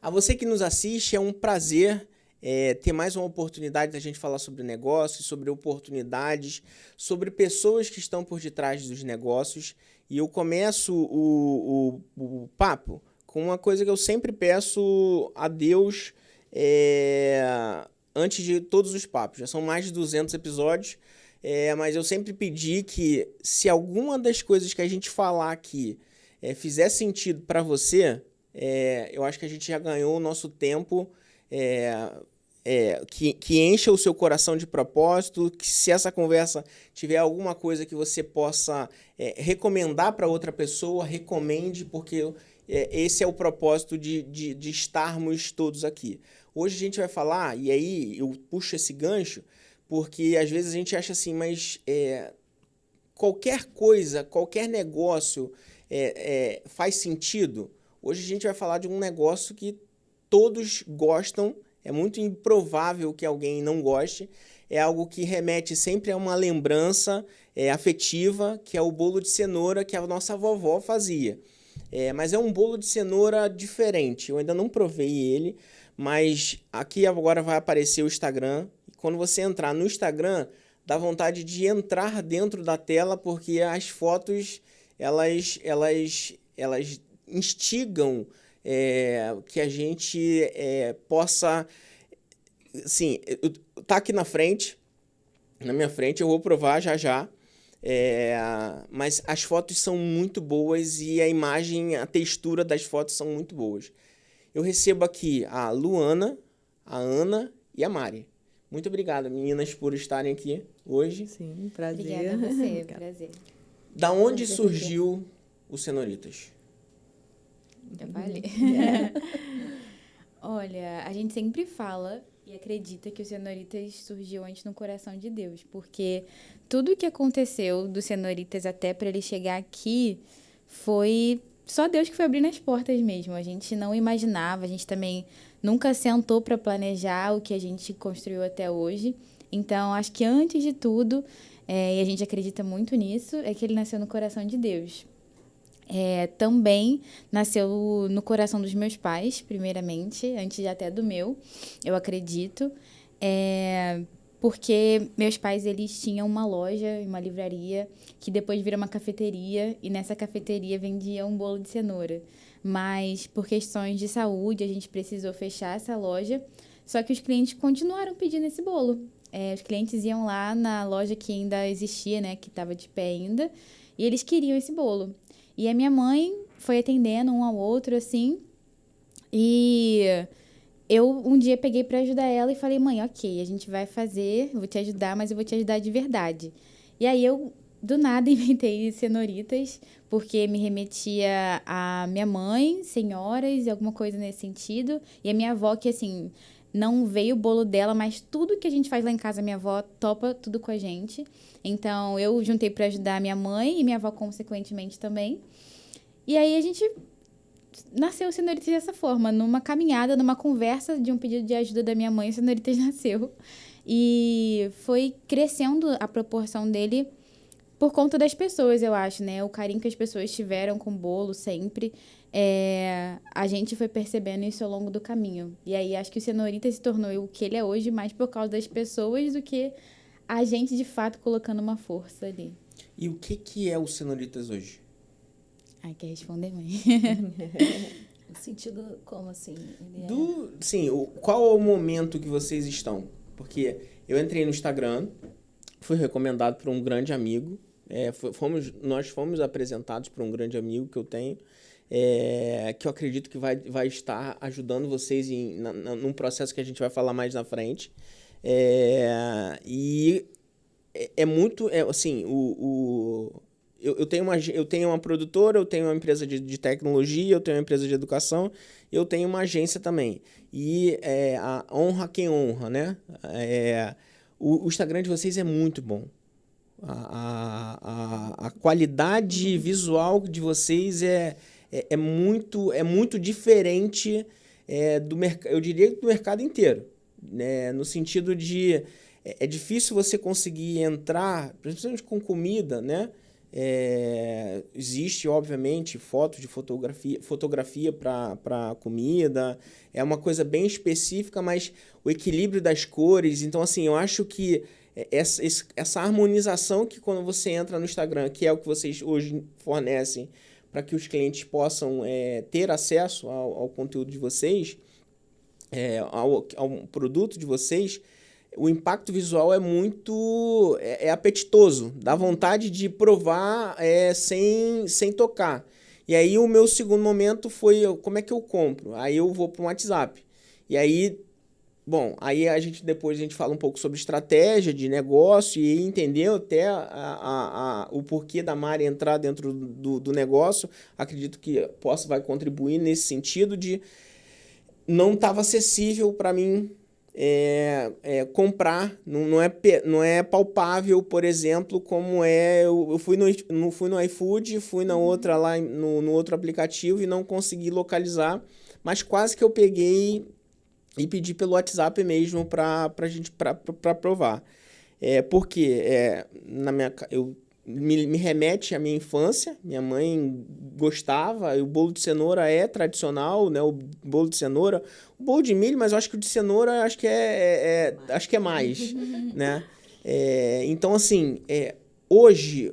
A você que nos assiste, é um prazer ter mais uma oportunidade da gente falar sobre negócios, sobre oportunidades, sobre pessoas que estão por detrás dos negócios. E eu começo o papo com uma coisa que eu sempre peço a Deus antes de todos os papos. Já são mais de 200 episódios, mas eu sempre pedi que, se alguma das coisas que a gente falar aqui fizer sentido para você, eu acho que a gente já ganhou o nosso tempo, que encha o seu coração de propósito, que se essa conversa tiver alguma coisa que você possa recomendar para outra pessoa, recomende, porque esse é o propósito de estarmos todos aqui. Hoje a gente vai falar, e aí eu puxo esse gancho, porque às vezes a gente acha assim, mas qualquer coisa, qualquer negócio faz sentido. Hoje a gente vai falar de um negócio que todos gostam, é muito improvável que alguém não goste, é algo que remete sempre a uma lembrança afetiva, que é o bolo de cenoura que a nossa vovó fazia. Mas é um bolo de cenoura diferente, eu ainda não provei ele, mas aqui agora vai aparecer o Instagram. Quando você entrar no Instagram, dá vontade de entrar dentro da tela, porque as fotos elas instigam que a gente possa, assim, tá aqui na minha frente, eu vou provar já, mas as fotos são muito boas e a imagem, a textura das fotos são muito boas. Eu recebo aqui a Luana, a Ana e a Mari. Muito obrigado, meninas, por estarem aqui hoje. Sim, prazer. Obrigada a você, prazer. Da onde surgiu o Cenoritas? Já falei. Olha, a gente sempre fala e acredita que o Cenoritas surgiu antes no coração de Deus, porque tudo que aconteceu do Cenoritas até para ele chegar aqui foi só Deus que foi abrindo as portas mesmo. A gente não imaginava, a gente também nunca sentou para planejar o que a gente construiu até hoje. Então, acho que antes de tudo, e a gente acredita muito nisso, é que ele nasceu no coração de Deus. Também nasceu no coração dos meus pais, primeiramente, antes até do meu, eu acredito. Porque meus pais, eles tinham uma loja, uma livraria, que depois virou uma cafeteria, e nessa cafeteria vendia um bolo de cenoura. Mas, por questões de saúde, a gente precisou fechar essa loja, só que os clientes continuaram pedindo esse bolo. Os clientes iam lá na loja que ainda existia, né, que estava de pé ainda, e eles queriam esse bolo. E a minha mãe foi atendendo um ao outro, assim, e eu um dia peguei para ajudar ela e falei, mãe, ok, a gente vai fazer, eu vou te ajudar, mas eu vou te ajudar de verdade. E aí eu, do nada, inventei Cenoritas, porque me remetia a minha mãe, senhoras, e alguma coisa nesse sentido, e a minha avó, que assim, não veio o bolo dela, mas tudo que a gente faz lá em casa, minha avó topa tudo com a gente. Então, eu juntei para ajudar a minha mãe e minha avó, consequentemente, também. E aí, a gente nasceu o Cenoritas dessa forma, numa caminhada, numa conversa de um pedido de ajuda da minha mãe, o Cenoritas nasceu. E foi crescendo a proporção dele por conta das pessoas, eu acho, né? O carinho que as pessoas tiveram com o bolo sempre. A gente foi percebendo isso ao longo do caminho. E aí, acho que o Cenoritas se tornou o que ele é hoje mais por causa das pessoas do que a gente, de fato, colocando uma força ali. E o que é o Cenoritas hoje? Ai, quer responder, mãe? No sentido, como assim? Sim, qual é o momento que vocês estão? Porque eu entrei no Instagram, fui recomendado por um grande amigo, nós fomos apresentados por um grande amigo que eu tenho, que eu acredito que vai estar ajudando vocês num processo que a gente vai falar mais na frente. E muito, assim, eu tenho uma produtora, eu tenho uma empresa de tecnologia, eu tenho uma empresa de educação, eu tenho uma agência também. E a honra quem honra, né? O Instagram de vocês é muito bom. A qualidade visual de vocês é muito diferente do mercado, eu diria, do mercado inteiro, né? No sentido de é difícil você conseguir entrar, principalmente com comida, né? Existe, obviamente, fotografia para comida. É uma coisa bem específica, mas o equilíbrio das cores. Então, assim, eu acho que essa harmonização que quando você entra no Instagram, que é o que vocês hoje fornecem para que os clientes possam ter acesso ao conteúdo de vocês, ao produto de vocês, o impacto visual é muito apetitoso, dá vontade de provar sem tocar. E aí o meu segundo momento foi como é que eu compro? Aí eu vou para um WhatsApp. E aí, bom, aí depois a gente fala um pouco sobre estratégia de negócio e entendeu até o porquê da Mari entrar dentro do negócio. Acredito que vai contribuir nesse sentido de não estava acessível para mim comprar, não é palpável, por exemplo, como eu fui no iFood, fui na outra lá no outro aplicativo e não consegui localizar, mas quase que eu peguei e pedi pelo WhatsApp mesmo para provar. Porque me remete à minha infância, minha mãe gostava, o bolo de cenoura é tradicional, né? O bolo de cenoura, o bolo de milho, mas eu acho que o de cenoura acho que é mais, né? Então, assim, hoje,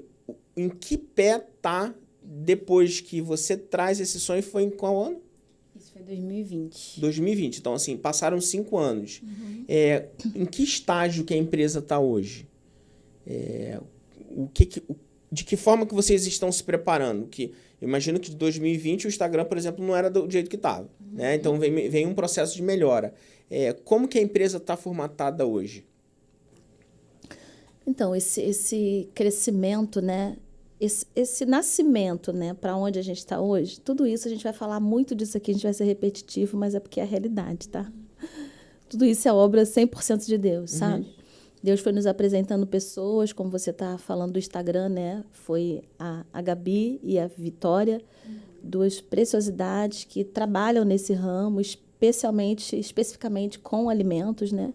em que pé tá depois que você traz esse sonho? Foi em qual ano? Isso foi 2020. 2020, então, assim, passaram 5 anos. Em que estágio que a empresa está hoje? De que forma que vocês estão se preparando? Que eu imagino que de 2020 o Instagram, por exemplo, não era do jeito que estava, né? Então vem um processo de melhora. Como que a empresa está formatada hoje? Então, esse crescimento, né? Esse nascimento, né? Para onde a gente está hoje, tudo isso a gente vai falar muito disso aqui, a gente vai ser repetitivo, mas é porque é a realidade, tá? Tudo isso é obra 100% de Deus, sabe? Deus foi nos apresentando pessoas, como você está falando do Instagram, né? Foi a Gabi e a Vitória, duas preciosidades que trabalham nesse ramo, especificamente com alimentos, né?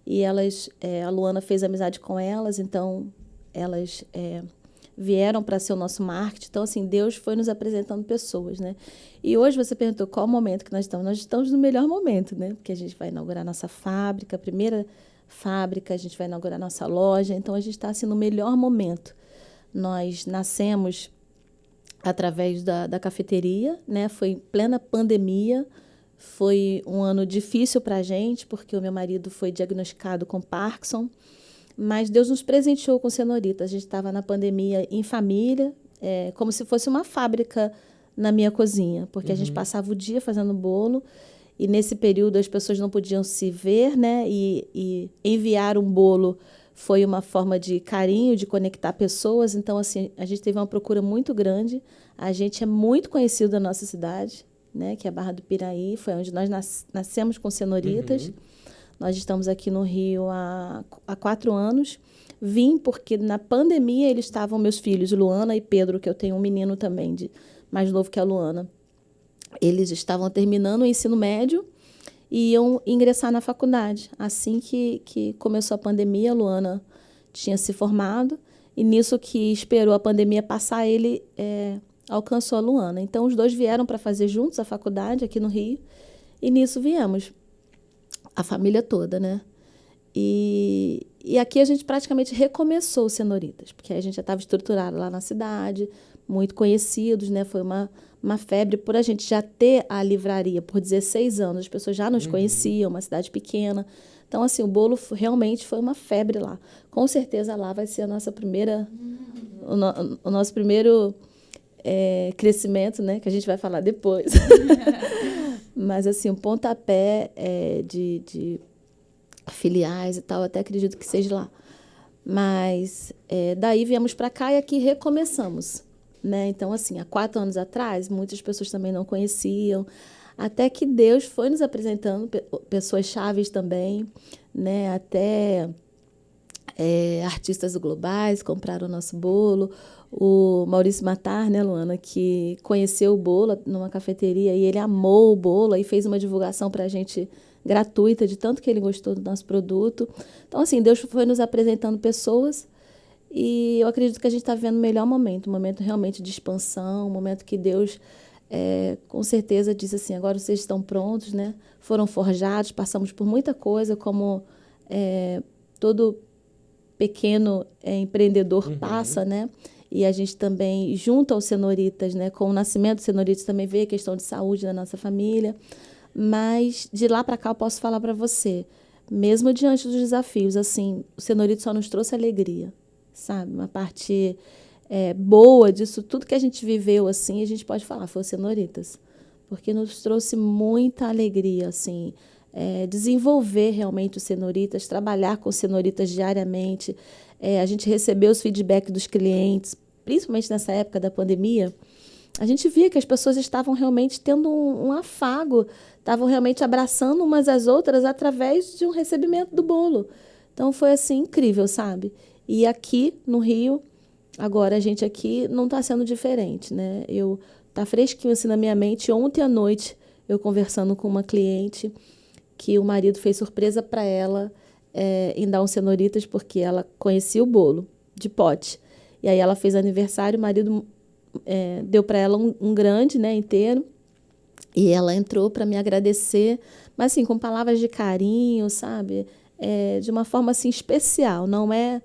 E elas, a Luana fez amizade com elas, então elas vieram para ser o nosso marketing. Então, assim, Deus foi nos apresentando pessoas, né? E hoje você perguntou qual o momento que nós estamos. Nós estamos no melhor momento, né? Porque a gente vai inaugurar nossa fábrica, a primeira fábrica, a gente vai inaugurar nossa loja, então a gente está assim, no melhor momento. Nós nascemos através da cafeteria, né? Foi em plena pandemia, foi um ano difícil para a gente, porque o meu marido foi diagnosticado com Parkinson, mas Deus nos presenteou com Senorita. A gente estava na pandemia em família, como se fosse uma fábrica na minha cozinha, porque a gente passava o dia fazendo bolo. E nesse período as pessoas não podiam se ver, né? E enviar um bolo foi uma forma de carinho, de conectar pessoas. Então, assim, a gente teve uma procura muito grande. A gente é muito conhecido da nossa cidade, né? Que é a Barra do Piraí, foi onde nós nascemos com Senoritas. Nós estamos aqui no Rio há 4 anos. Vim porque na pandemia eles estavam, meus filhos, Luana e Pedro, que eu tenho um menino também, mais novo que a Luana. Eles estavam terminando o ensino médio e iam ingressar na faculdade. Assim que começou a pandemia, a Luana tinha se formado e nisso que esperou a pandemia passar, ele alcançou a Luana. Então, os dois vieram para fazer juntos a faculdade aqui no Rio e nisso viemos, a família toda, né? E aqui a gente praticamente recomeçou o Senoritas, porque a gente já estava estruturado lá na cidade, muito conhecidos, né? Foi uma febre por a gente já ter a livraria por 16 anos. As pessoas já nos conheciam, uma cidade pequena. Então, assim, o bolo realmente foi uma febre lá. Com certeza lá vai ser a nossa primeira, o nosso primeiro crescimento, né? Que a gente vai falar depois. Mas, assim, o pontapé de filiais e tal, até acredito que seja lá. Mas daí viemos para cá e aqui recomeçamos. Né? Então, assim, há 4 anos atrás, muitas pessoas também não conheciam, até que Deus foi nos apresentando pessoas chaves também, né? Até artistas globais compraram o nosso bolo. O Maurício Matar, né, Luana, que conheceu o bolo numa cafeteria e ele amou o bolo e fez uma divulgação para a gente gratuita, de tanto que ele gostou do nosso produto. Então, assim, Deus foi nos apresentando pessoas E eu acredito que a gente está vivendo o melhor momento, um momento realmente de expansão, um momento que Deus, com certeza, disse assim, agora vocês estão prontos, né? Foram forjados, passamos por muita coisa, como todo pequeno empreendedor passa, né? E a gente também, junto aos Cenoritas, né? Com o nascimento dos Cenoritas, também veio a questão de saúde na nossa família. Mas, de lá para cá, eu posso falar para você, mesmo diante dos desafios, assim, o Cenoritas só nos trouxe alegria, sabe? Uma parte boa disso, tudo que a gente viveu, assim, a gente pode falar, foi o Cenoritas. Porque nos trouxe muita alegria, assim, desenvolver realmente os Cenoritas, trabalhar com os Cenoritas diariamente. A gente recebeu os feedbacks dos clientes, principalmente nessa época da pandemia. A gente via que as pessoas estavam realmente tendo um afago, estavam realmente abraçando umas às outras através de um recebimento do bolo. Então, foi assim, incrível, sabe? E aqui no Rio, agora a gente aqui não está sendo diferente, né? Tá fresquinho assim na minha mente. Ontem à noite, eu conversando com uma cliente, que o marido fez surpresa para ela em dar um Cenoritas, porque ela conhecia o bolo de pote. E aí ela fez aniversário, o marido deu para ela um grande, né, inteiro. E ela entrou para me agradecer, mas assim, com palavras de carinho, sabe? De uma forma assim especial, não é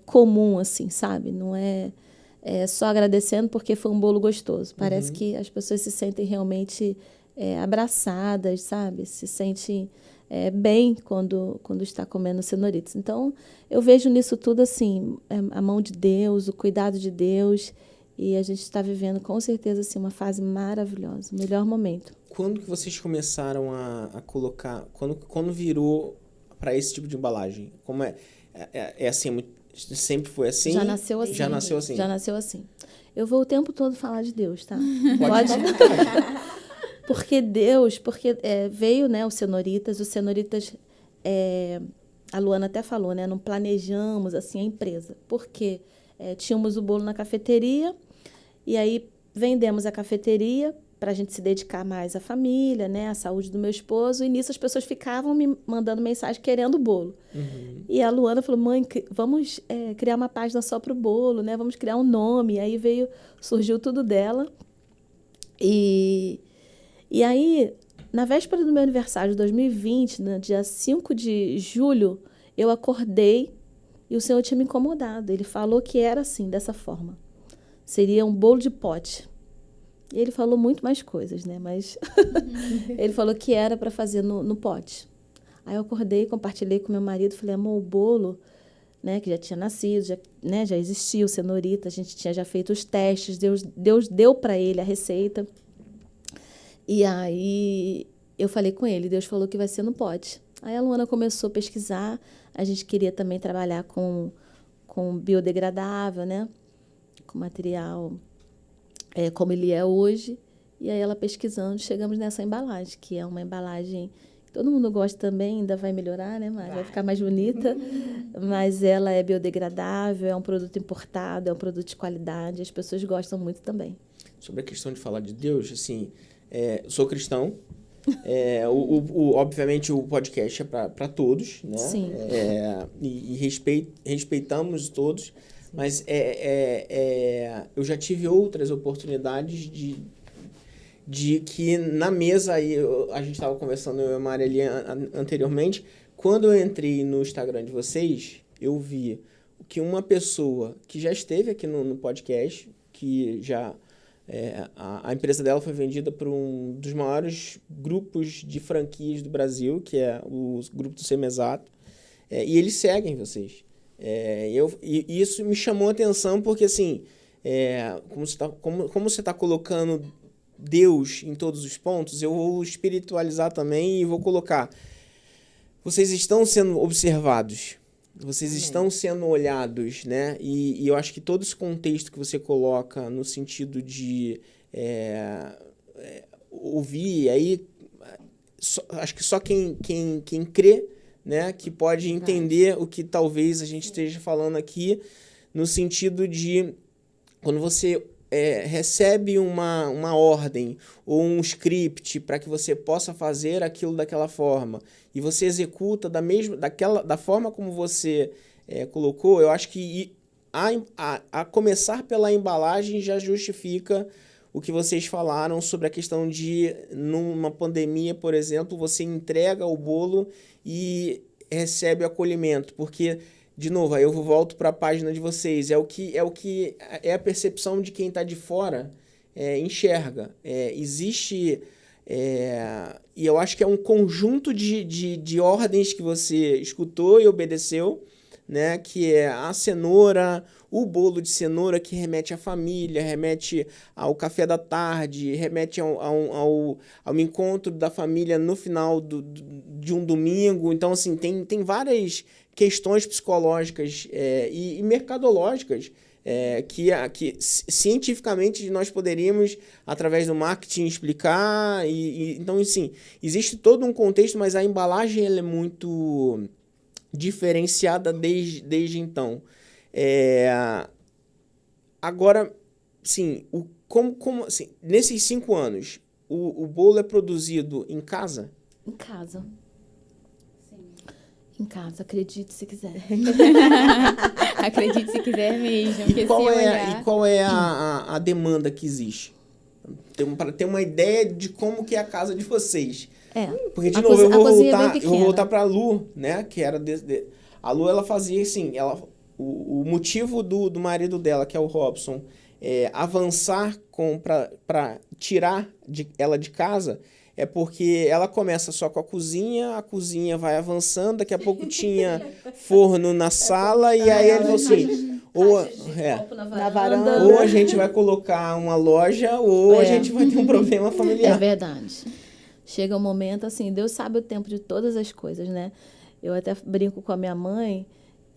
comum assim, sabe? Não é só agradecendo porque foi um bolo gostoso. Parece que as pessoas se sentem realmente abraçadas, sabe? Se sentem bem quando está comendo Cenoritas. Então, eu vejo nisso tudo assim, a mão de Deus, o cuidado de Deus, e a gente está vivendo com certeza assim, uma fase maravilhosa, o melhor momento. Quando que vocês começaram a colocar, quando virou para esse tipo de embalagem? Como é assim, sempre foi assim? Já nasceu assim. Já nasceu assim? Já nasceu assim. Eu vou o tempo todo falar de Deus, tá? Pode. Porque veio, né, os Cenoritas, a Luana até falou, né, não planejamos assim a empresa, porque tínhamos o bolo na cafeteria, e aí vendemos a cafeteria para a gente se dedicar mais à família, né, à saúde do meu esposo, e nisso as pessoas ficavam me mandando mensagem querendo o bolo. E a Luana falou, mãe, vamos criar uma página só para o bolo, né, vamos criar um nome, e aí surgiu tudo dela, E aí, na véspera do meu aniversário de 2020, no dia 5 de julho, eu acordei e o Senhor tinha me incomodado. Ele falou que era assim, dessa forma. Seria um bolo de pote. E ele falou muito mais coisas, né? Mas ele falou que era para fazer no pote. Aí eu acordei, compartilhei com meu marido, falei, amor, o bolo, né, que já tinha nascido, já existia o Cenorita, a gente tinha já feito os testes, Deus deu para ele a receita. E aí eu falei com ele, Deus falou que vai ser no pote. Aí a Luana começou a pesquisar, a gente queria também trabalhar com biodegradável, né? Com material como ele é hoje. E aí ela pesquisando, chegamos nessa embalagem, que é uma embalagem que todo mundo gosta também, ainda vai melhorar, né? Mas vai ficar mais bonita. Mas ela é biodegradável, é um produto importado, é um produto de qualidade, as pessoas gostam muito também. Sobre a questão de falar de Deus, assim, sou cristão, obviamente o podcast é para todos, né? Sim. E respeitamos todos, mas eu já tive outras oportunidades de que na mesa, aí a gente estava conversando, eu e a Mari ali anteriormente, quando eu entrei no Instagram de vocês, eu vi que uma pessoa que já esteve aqui no podcast, que já... a empresa dela foi vendida por um dos maiores grupos de franquias do Brasil, que é o grupo do Semesato, e eles seguem vocês. E isso me chamou a atenção porque, assim, como você está colocando Deus em todos os pontos, eu vou espiritualizar também e vou colocar. Vocês estão sendo observados. Vocês estão sendo olhados, né? E eu acho que todo esse contexto que você coloca no sentido de ouvir, aí acho que só quem crê, né, que pode entender o que talvez a gente esteja falando aqui, no sentido de quando você recebe uma ordem ou um script para que você possa fazer aquilo daquela forma e você executa da forma como você colocou, eu acho que a começar pela embalagem já justifica o que vocês falaram sobre a questão de, numa pandemia, por exemplo, você entrega o bolo e recebe o acolhimento, porque, de novo, aí eu volto para a página de vocês, é a percepção de quem está de fora enxerga. Existe... e eu acho que é um conjunto de ordens que você escutou e obedeceu, né? Que é a cenoura, o bolo de cenoura que remete à família, remete ao café da tarde, remete ao encontro da família no final de um domingo. Então, assim, tem várias questões psicológicas e mercadológicas que cientificamente nós poderíamos, através do marketing, explicar. Então, assim, existe todo um contexto, mas a embalagem ela é muito diferenciada desde então. Agora, sim, assim, nesses 5 anos, o bolo é produzido em casa? Em casa. Em casa, acredite se quiser. Acredite se quiser mesmo. E qual é a demanda que existe? Para ter uma ideia de como que é a casa de vocês. Porque, de novo, eu vou voltar para a Lu, né? Que era a Lu, ela fazia assim, o motivo do marido dela, que é o Robson, avançar para tirar ela de casa, é porque ela começa só com a cozinha vai avançando, daqui a pouco tinha forno na sala, e aí ele falou assim, na varanda. Ou a gente vai colocar uma loja, ou a gente vai ter um problema familiar. É verdade. Chega um momento, assim, Deus sabe o tempo de todas as coisas, né? Eu até brinco com a minha mãe,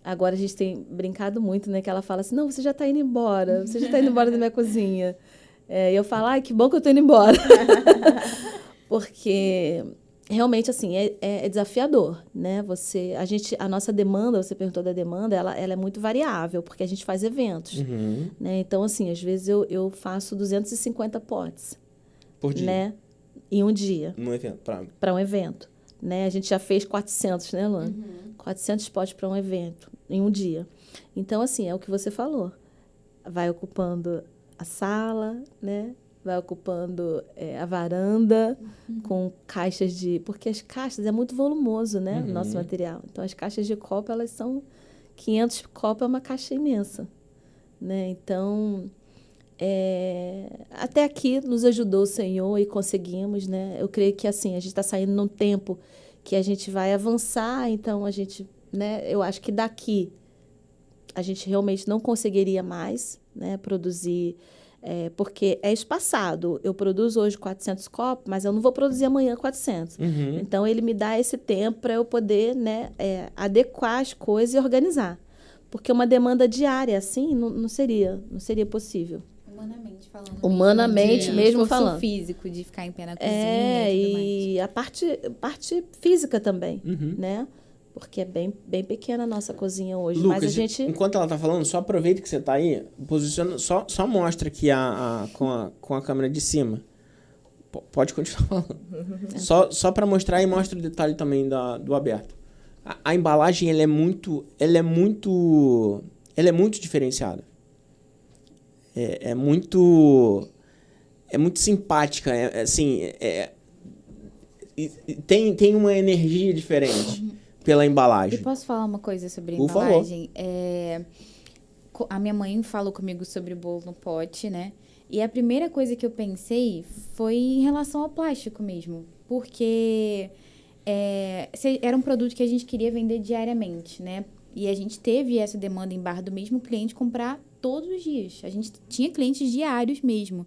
agora a gente tem brincado muito, né? Que ela fala assim, não, você já está indo embora, da minha cozinha. E eu falo, ai, que bom que eu estou indo embora. Porque realmente, assim, é desafiador, né? A nossa demanda, você perguntou da demanda, ela é muito variável, porque a gente faz eventos. Uhum. Né? Então, assim, às vezes eu faço 250 potes. Por dia? Né? Em um dia. Num evento, para um evento. Né? A gente já fez 400, né, Luana? 400 potes para um evento, em um dia. Então, assim, é o que você falou. Vai ocupando a sala, né? Vai ocupando a varanda com caixas de... Porque as caixas é muito volumoso, né? O nosso material. Então, as caixas de copo, elas são... 500 copos é uma caixa imensa. Né? Então, até aqui nos ajudou o Senhor e conseguimos, né? Eu creio que, assim, a gente está saindo num tempo que a gente vai avançar. Então, a gente... né? Eu acho que daqui a gente realmente não conseguiria mais, né? Produzir... porque é espaçado. Eu produzo hoje 400 copos, mas eu não vou produzir amanhã 400. Uhum. Então, ele me dá esse tempo para eu poder, né, adequar as coisas e organizar. Porque uma demanda diária, assim, não seria possível. Humanamente falando. Humanamente mesmo falando. Físico, de ficar em pé na cozinha e a parte física também, Uhum. né? Porque é bem pequena a nossa cozinha hoje. Lucas, mas a gente... enquanto ela tá falando, só aproveita que você tá aí, posiciona, só mostra aqui com a câmera de cima. Pode continuar falando. Só para mostrar e mostra o detalhe também do aberto. A embalagem, ela é muito diferenciada. É muito simpática, tem uma energia diferente. Pela embalagem. E posso falar uma coisa sobre a Por embalagem? A minha mãe falou comigo sobre o bolo no pote, né? E a primeira coisa que eu pensei foi em relação ao plástico mesmo. Porque era um produto que a gente queria vender diariamente, né? E a gente teve essa demanda em Barra do mesmo cliente comprar todos os dias. A gente tinha clientes diários mesmo.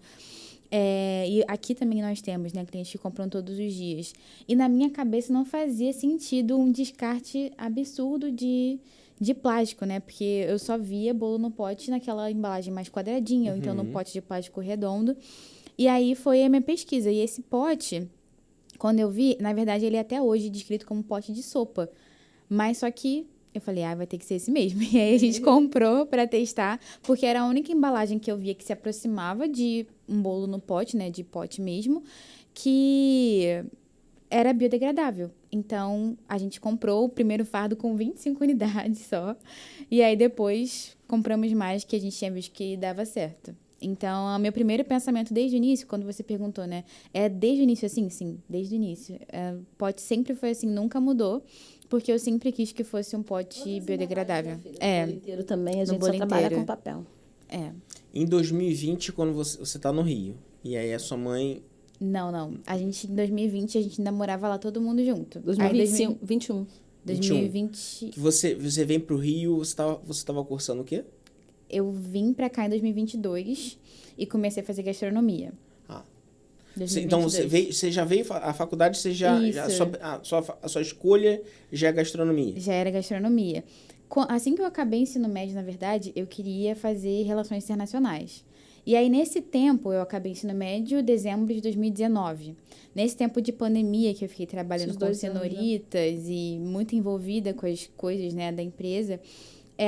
E aqui também nós temos, né, clientes que compram todos os dias. E na minha cabeça não fazia sentido um descarte absurdo de plástico, né? Porque eu só via bolo no pote naquela embalagem mais quadradinha, ou então no pote de plástico redondo. E aí foi a minha pesquisa. E esse pote, quando eu vi, na verdade ele é até hoje descrito como pote de sopa. Mas só que eu falei, vai ter que ser esse mesmo. E aí a gente comprou para testar, porque era a única embalagem que eu via que se aproximava de um bolo no pote, né, de pote mesmo, que era biodegradável. Então, a gente comprou o primeiro fardo com 25 unidades só. E aí, depois, compramos mais, que a gente tinha visto que dava certo. Então, o meu primeiro pensamento desde o início, quando você perguntou, né? É desde o início assim? Sim, desde o início. Pote sempre foi assim, nunca mudou. Porque eu sempre quis que fosse um pote biodegradável. No bolo inteiro também, a gente só trabalha com papel. Em 2020, quando você tá no Rio, e aí a sua mãe... Não. A gente, em 2020, a gente ainda morava lá todo mundo junto. 2021. 2020... Que você vem pro Rio, você tava cursando o quê? Eu vim pra cá em 2022 e comecei a fazer gastronomia. Então, você já veio à faculdade, a sua escolha já é gastronomia? Já era gastronomia. Assim que eu acabei o ensino médio, na verdade, eu queria fazer relações internacionais. E aí, nesse tempo, eu acabei o ensino médio em dezembro de 2019. Nesse tempo de pandemia, que eu fiquei trabalhando com senhoritas e muito envolvida com as coisas, né, da empresa,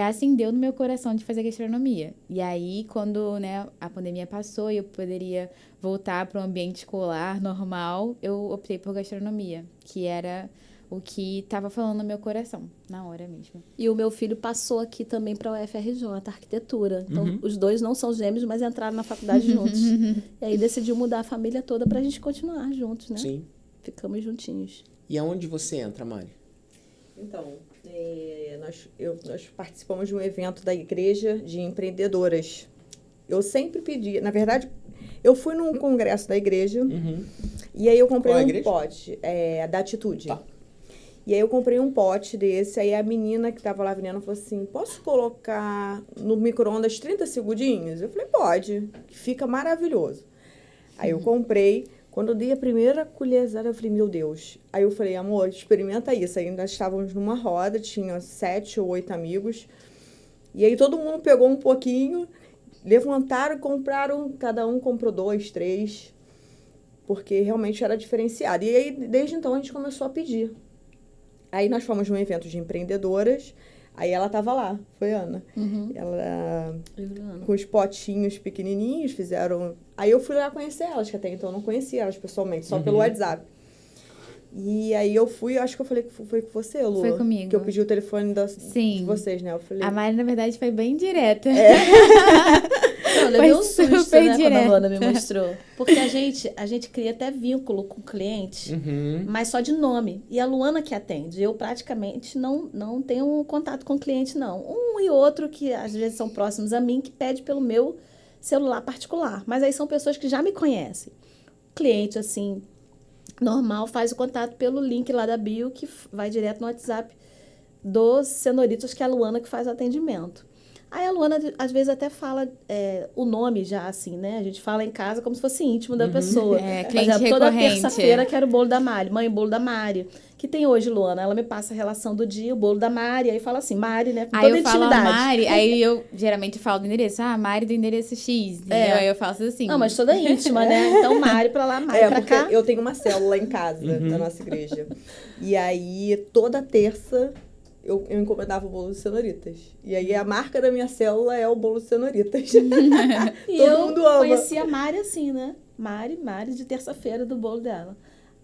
acendeu no meu coração de fazer gastronomia. E aí, quando, né, a pandemia passou e eu poderia voltar para o ambiente escolar normal, eu optei por gastronomia, que era o que estava falando no meu coração, na hora mesmo. E o meu filho passou aqui também para a UFRJ, arquitetura. Então, os dois não são gêmeos, mas entraram na faculdade juntos. E aí decidiu mudar a família toda para a gente continuar juntos, né? Sim. Ficamos juntinhos. E aonde você entra, Mari? Então, nós participamos de um evento da igreja de empreendedoras. Eu sempre pedi, na verdade, eu fui num congresso da igreja e aí eu comprei um pote, da Atitude. Tá. E aí eu comprei um pote desse, aí a menina que tava lá vendendo falou assim, posso colocar no micro-ondas 30 segundinhos? Eu falei, pode, fica maravilhoso. Aí eu comprei. Quando eu dei a primeira colherzada, eu falei, meu Deus. Aí eu falei, amor, experimenta isso. Aí nós estávamos numa roda, tinha 7 ou 8 amigos. E aí todo mundo pegou um pouquinho, levantaram e compraram, cada um comprou 2, 3, porque realmente era diferenciado. E aí, desde então, a gente começou a pedir. Aí nós fomos num evento de empreendedoras, aí ela estava lá, foi a Ana. Ela, com os potinhos pequenininhos, fizeram... Aí eu fui lá conhecer elas, que até então eu não conhecia elas pessoalmente, só pelo WhatsApp. E aí eu fui, acho que eu falei que foi com você, Lu. Foi comigo. Que eu pedi o telefone de vocês, né? Eu falei... A Mari, na verdade, foi bem direta. Eu levei um susto, né, quando a Luana me mostrou. Porque a gente cria até vínculo com o cliente, mas só de nome. E a Luana que atende. Eu praticamente não tenho contato com o cliente, não. Um e outro que às vezes são próximos a mim, que pede pelo meu celular particular. Mas aí são pessoas que já me conhecem. O cliente, assim, normal, faz o contato pelo link lá da bio, que vai direto no WhatsApp dos senhoritas, que é a Luana que faz o atendimento. Aí a Luana, às vezes, até fala o nome já, assim, né? A gente fala em casa como se fosse íntimo da pessoa. Cliente recorrente. Toda terça-feira quero o bolo da Mari. Mãe, bolo da Mari. Que tem hoje, Luana? Ela me passa a relação do dia, o bolo da Mari. Aí fala assim, Mari, né? Com aí toda eu intimidade. Falo a Mari, aí eu geralmente falo do endereço. Mari do endereço X. Aí eu faço assim. Não, mas toda íntima, né? Então, Mari pra lá, Mari pra cá. Eu tenho uma célula em casa, da nossa igreja. E aí, toda terça... Eu encomendava o bolo de cenoritas. E aí, a marca da minha célula é o bolo de cenoritas. E todo mundo ama. Conheci a Mari assim, né? Mari de terça-feira do bolo dela.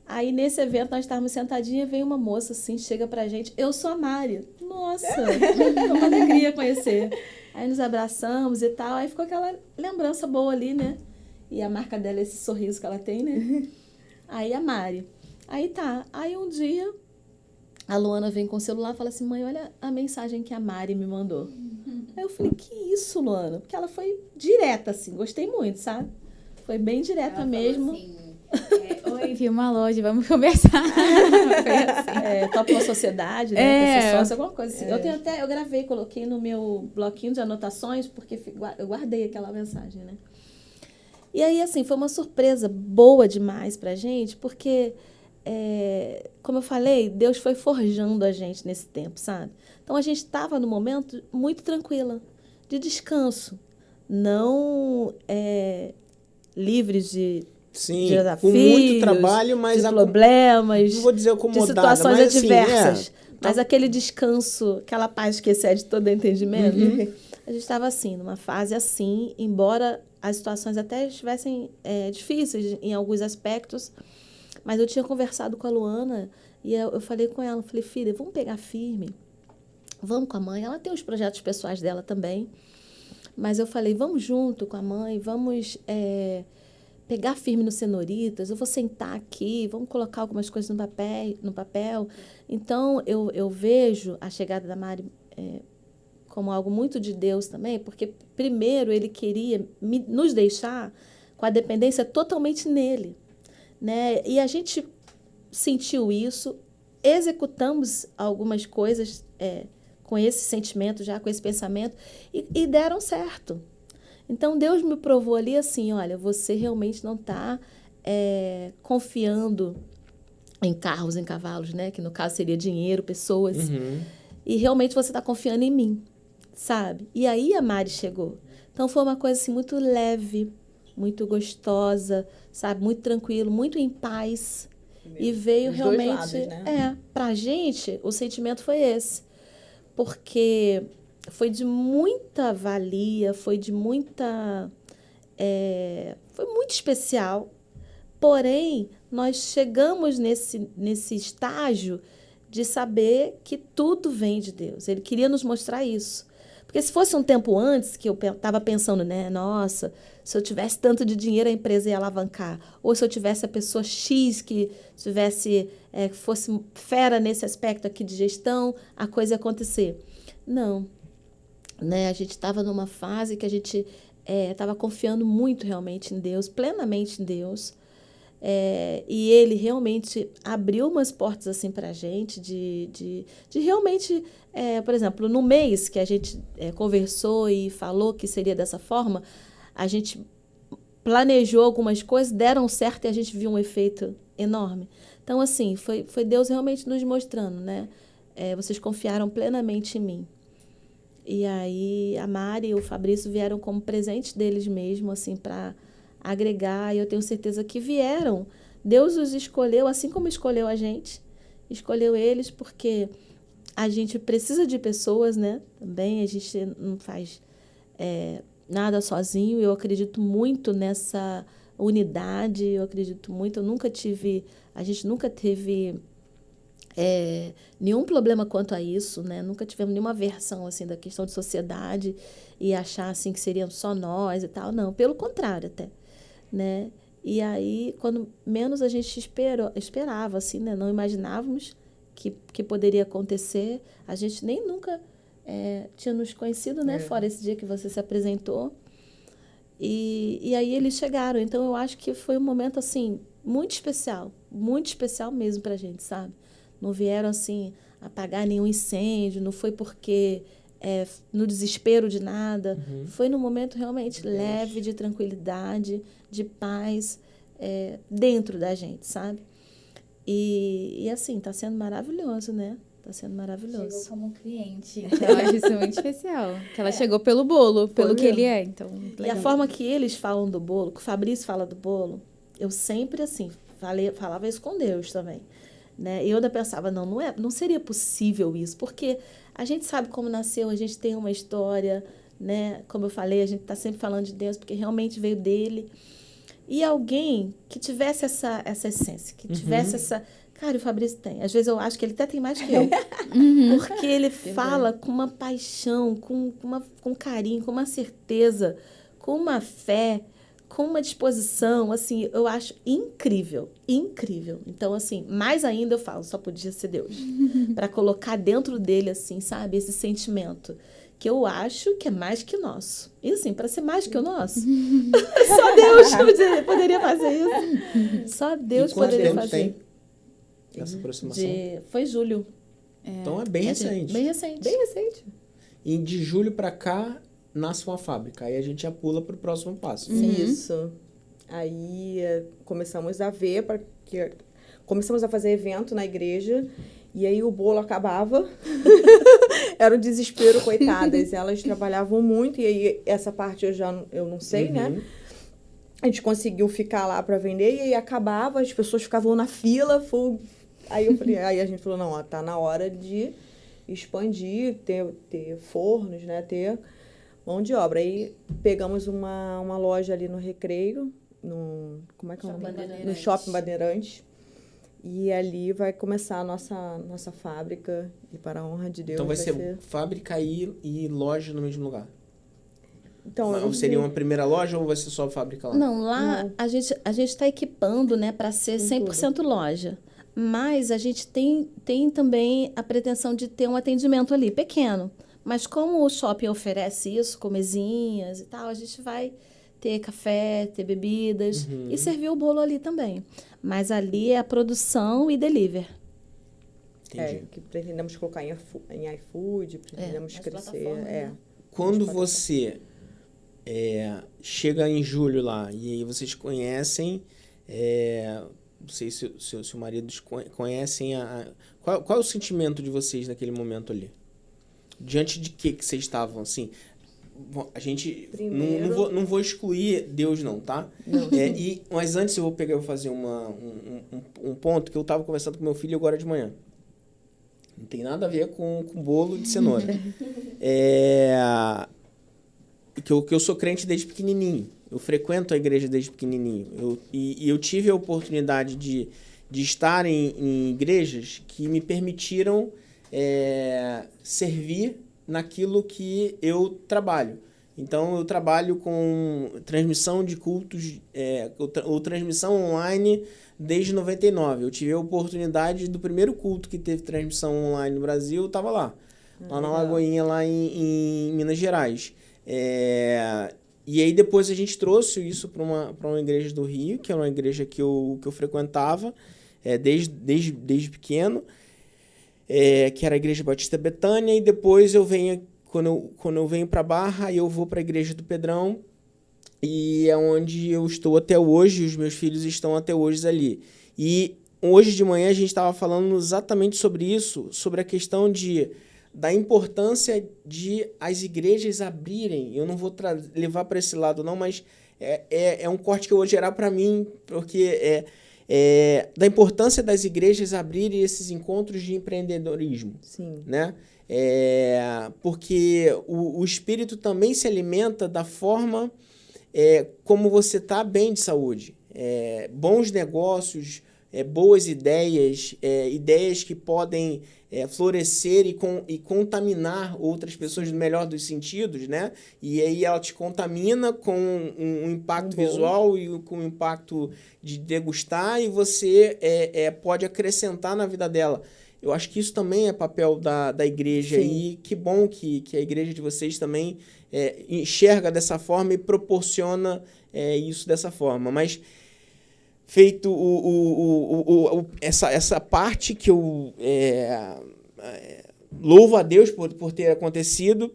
Aí, nesse evento, nós estávamos sentadinhas, vem uma moça assim, chega pra gente. Eu sou a Mari. Nossa, foi uma alegria conhecer. Aí, nos abraçamos e tal. Aí, ficou aquela lembrança boa ali, né? E a marca dela é esse sorriso que ela tem, né? Aí, a Mari. Aí, tá. Aí, um dia... A Luana vem com o celular e fala assim, mãe, olha a mensagem que a Mari me mandou. Aí eu falei, que isso, Luana? Porque ela foi direta, assim, gostei muito, sabe? Foi bem direta ela mesmo. Assim, oi, vi uma loja, vamos conversar. Foi assim. Topa uma sociedade, né? Quer ser sócio, alguma coisa assim. Eu gravei, coloquei no meu bloquinho de anotações, porque eu guardei aquela mensagem, né? E aí, assim, foi uma surpresa boa demais pra gente, porque... como eu falei, Deus foi forjando a gente nesse tempo, sabe? Então, a gente estava num momento muito tranquila, de descanso. Não livres de desafios, com muito trabalho, mas... de problemas, não vou dizer acomodada, de situações mas, adversas. Assim, mas aquele descanso, aquela paz que excede todo entendimento, a gente estava assim, numa fase assim, embora as situações até estivessem difíceis em alguns aspectos, Mas eu tinha conversado com a Luana e eu falei com ela, falei, filha, vamos pegar firme, vamos com a mãe. Ela tem os projetos pessoais dela também, mas eu falei, vamos junto com a mãe, vamos pegar firme no Cenoritas, eu vou sentar aqui, vamos colocar algumas coisas no papel. Então, eu vejo a chegada da Mari como algo muito de Deus também, porque primeiro ele queria nos deixar com a dependência totalmente nele, né? E a gente sentiu isso, executamos algumas coisas com esse sentimento já, com esse pensamento, e deram certo. Então, Deus me provou ali assim, olha, você realmente não está confiando em carros, em cavalos, né? Que no caso seria dinheiro, pessoas. E realmente você está confiando em mim, sabe? E aí a Mari chegou. Então, foi uma coisa assim muito leve, muito gostosa, sabe? Muito tranquilo, muito em paz. E veio Os realmente... dois lados, né? Pra gente, o sentimento foi esse. Porque foi de muita valia, foi de muita... foi muito especial. Porém, nós chegamos nesse estágio de saber que tudo vem de Deus. Ele queria nos mostrar isso. Porque se fosse um tempo antes, que eu estava pensando, né? Nossa, se eu tivesse tanto de dinheiro, a empresa ia alavancar. Ou se eu tivesse a pessoa X que fosse fera nesse aspecto aqui de gestão, a coisa ia acontecer. Não. Né? A gente estava numa fase que a gente estava confiando muito realmente em Deus, plenamente em Deus. E ele realmente abriu umas portas assim para a gente de realmente, por exemplo, no mês que a gente conversou e falou que seria dessa forma, a gente planejou algumas coisas, deram certo e a gente viu um efeito enorme. Então, assim, foi Deus realmente nos mostrando, né? Vocês confiaram plenamente em mim. E aí a Mari e o Fabrício vieram como presente deles mesmo, assim, para agregar, e eu tenho certeza que vieram. Deus os escolheu, assim como escolheu a gente, escolheu eles porque a gente precisa de pessoas, né? Também a gente não faz nada sozinho. Eu acredito muito nessa unidade, eu acredito muito, a gente nunca teve nenhum problema quanto a isso, né? Nunca tivemos nenhuma versão assim da questão de sociedade e achar assim que seriam só nós e tal, não, pelo contrário até. Né? E aí, quando menos a gente esperava, assim, né? Não imaginávamos que poderia acontecer. A gente nem nunca tinha nos conhecido, né? Fora esse dia que você se apresentou. E aí eles chegaram. Então, eu acho que foi um momento, assim, muito especial mesmo pra gente, sabe? Não vieram, assim, apagar nenhum incêndio, não foi porque... no desespero de nada. Foi num momento realmente leve, de tranquilidade, de paz dentro da gente, sabe? E assim, tá sendo maravilhoso, né? Tá sendo maravilhoso. Chegou como cliente, então eu acho isso muito especial. Que ela chegou pelo bolo, pelo que ele é, então... E a forma que eles falam do bolo, que o Fabrício fala do bolo, eu sempre, assim, falava isso com Deus também. Né? E eu ainda pensava, não seria possível isso, porque a gente sabe como nasceu, a gente tem uma história, né? Como eu falei, a gente está sempre falando de Deus, porque realmente veio dele. E alguém que tivesse essa essência, que tivesse essa... Cara, o Fabrício tem. Às vezes eu acho que ele até tem mais que eu. Porque ele fala com uma paixão, com carinho, com uma certeza, com uma fé, com uma disposição, assim, eu acho incrível, incrível. Então, assim, mais ainda eu falo, só podia ser Deus. Para colocar dentro dele, assim, sabe, esse sentimento que eu acho que é mais que o nosso. E, assim, para ser mais que o nosso, só Deus poderia fazer isso. Só Deus poderia fazer. Tem essa aproximação? Foi julho. Então é bem recente. Bem recente. Bem recente. E de julho para cá, nasce uma fábrica. Aí a gente já pula para o próximo passo. Isso. Aí começamos a ver, começamos a fazer evento na igreja, e aí o bolo acabava. Era um desespero, coitadas. Elas trabalhavam muito, e aí essa parte eu não sei, né? A gente conseguiu ficar lá para vender, e aí acabava, as pessoas ficavam na fila. Aí a gente falou, não, tá na hora de expandir, ter fornos, né? Ter mão de obra. Aí pegamos uma loja ali no Recreio, como é que é o nome? No Shopping Bandeirantes. E ali vai começar a nossa fábrica, e para a honra de Deus Então vai ser fábrica e loja no mesmo lugar? Então, Mas seria uma primeira loja ou vai ser só fábrica lá? Não, lá Não. a gente está equipando, né, para ser 100% loja. Mas a gente tem também a pretensão de ter um atendimento ali, pequeno. Mas como o shopping oferece isso, com mesinhas e tal, a gente vai ter café, ter bebidas e servir o bolo ali também. Mas ali é a produção e delivery. Entendi. Que pretendemos colocar em iFood, pretendemos nas crescer. plataformas, né? Quando você chega em julho lá e aí vocês conhecem, não sei se o marido conhecem qual é o sentimento de vocês naquele momento ali? Diante de que vocês estavam, assim? A gente não vou excluir Deus não, tá? Não, mas antes eu vou fazer um ponto que eu estava conversando com meu filho agora de manhã. Não tem nada a ver com bolo de cenoura. Que eu sou crente desde pequenininho. Eu frequento a igreja desde pequenininho. Eu tive a oportunidade de estar em igrejas que me permitiram servir naquilo que eu trabalho. Então, eu trabalho com transmissão de cultos, ou transmissão online desde 99. Eu tive a oportunidade do primeiro culto que teve transmissão online no Brasil, eu estava lá na Lagoinha, lá em Minas Gerais. E aí depois a gente trouxe isso para uma igreja do Rio, que é uma igreja que eu frequentava desde pequeno, que era a Igreja Batista Betânia, e depois quando eu venho para Barra, eu vou para a Igreja do Pedrão, e é onde eu estou até hoje, os meus filhos estão até hoje ali. E hoje de manhã a gente estava falando exatamente sobre isso, sobre a questão da importância de as igrejas abrirem. Eu não vou levar para esse lado não, mas é um corte que eu vou gerar para mim, porque da importância das igrejas abrirem esses encontros de empreendedorismo. Sim. Né? Porque o espírito também se alimenta da forma como você está bem de saúde. Bons negócios, boas ideias, ideias que podem florescer e contaminar outras pessoas no melhor dos sentidos, né? E aí ela te contamina com um impacto visual e com um impacto de degustar, e você pode acrescentar na vida dela. Eu acho que isso também é papel da igreja. Sim. E que bom que a igreja de vocês também enxerga dessa forma e proporciona isso dessa forma. Mas feito essa parte que eu louvo a Deus por ter acontecido,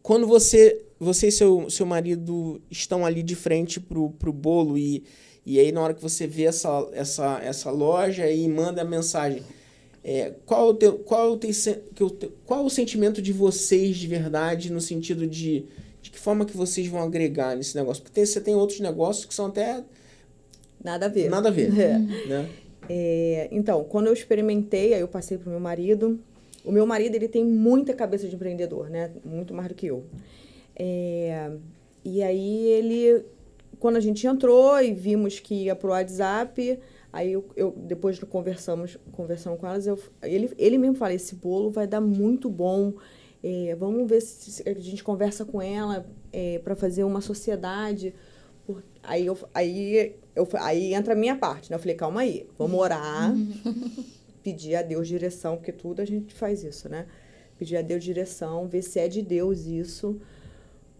quando você e seu marido estão ali de frente pro bolo e aí na hora que você vê essa loja e manda a mensagem, qual o sentimento de vocês de verdade, no sentido de que forma que vocês vão agregar nesse negócio? Porque você tem outros negócios que são até... Nada a ver. Né? Então, quando eu experimentei, aí eu passei pro meu marido. O meu marido, ele tem muita cabeça de empreendedor, né? Muito mais do que eu. E aí quando a gente entrou e vimos que ia pro WhatsApp, aí depois de conversando com elas, ele mesmo falou, esse bolo vai dar muito bom. Vamos ver se a gente conversa com ela para fazer uma sociedade. Aí entra a minha parte, né? Eu falei, calma aí, vamos orar, pedir a Deus direção, porque tudo a gente faz isso, né? Pedir a Deus direção, ver se é de Deus isso.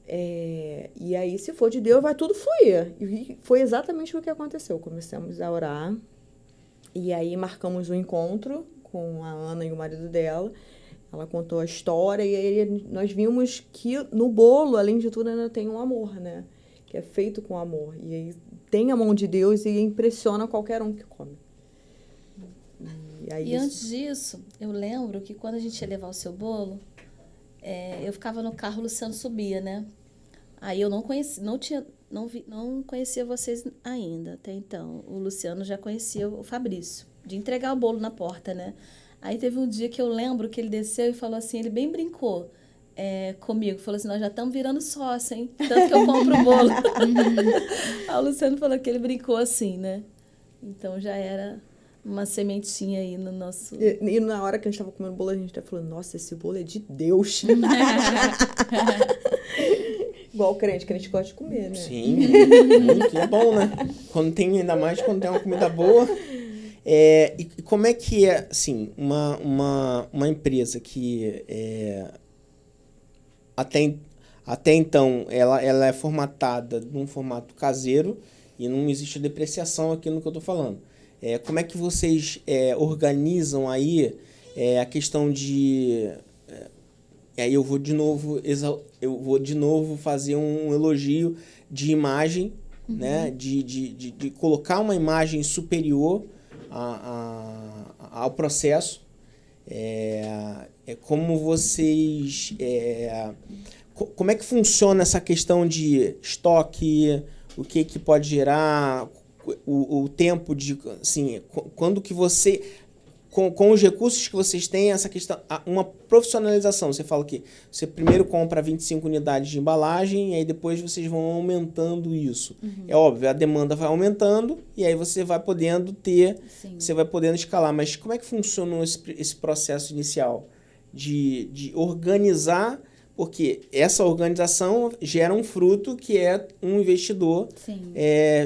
E aí, se for de Deus, vai tudo fluir. E foi exatamente o que aconteceu. Começamos a orar, e aí marcamos um encontro com a Ana e o marido dela. Ela contou a história, e aí nós vimos que no bolo, além de tudo, ainda tem um amor, né? Que é feito com amor. E aí tem a mão de Deus e impressiona qualquer um que come. E antes disso, eu lembro que quando a gente ia levar o seu bolo, eu ficava no carro, o Luciano subia, né? Aí eu não conhecia vocês ainda, até então. O Luciano já conhecia o Fabrício, de entregar o bolo na porta, né? Aí teve um dia que eu lembro que ele desceu e falou assim, ele bem brincou comigo, falou assim, nós já estamos virando sócio, hein? Tanto que eu compro o bolo. Aí o Luciano falou que ele brincou assim, né? Então já era uma sementinha aí no nosso... E na hora que a gente tava comendo bolo, a gente tá falando, nossa, esse bolo é de Deus. Igual o crente gosta de comer, né? Sim, muito é bom, né? Quando tem, ainda mais quando tem uma comida boa. E como é que é, assim, uma empresa que até então ela é formatada num formato caseiro e não existe depreciação aqui no que eu tô falando. Como é que vocês organizam aí a questão de... aí eu vou de novo fazer um elogio de imagem, né? De colocar uma imagem superior ao processo. Como vocês... como é que funciona essa questão de estoque? O que pode gerar? O tempo de... assim, quando que você... Com os recursos que vocês têm, essa questão, uma profissionalização. Você fala que você primeiro compra 25 unidades de embalagem e aí depois vocês vão aumentando isso. É óbvio, a demanda vai aumentando e aí você vai podendo você vai podendo escalar. Mas como é que funciona esse processo inicial de organizar? Porque essa organização gera um fruto que é um investidor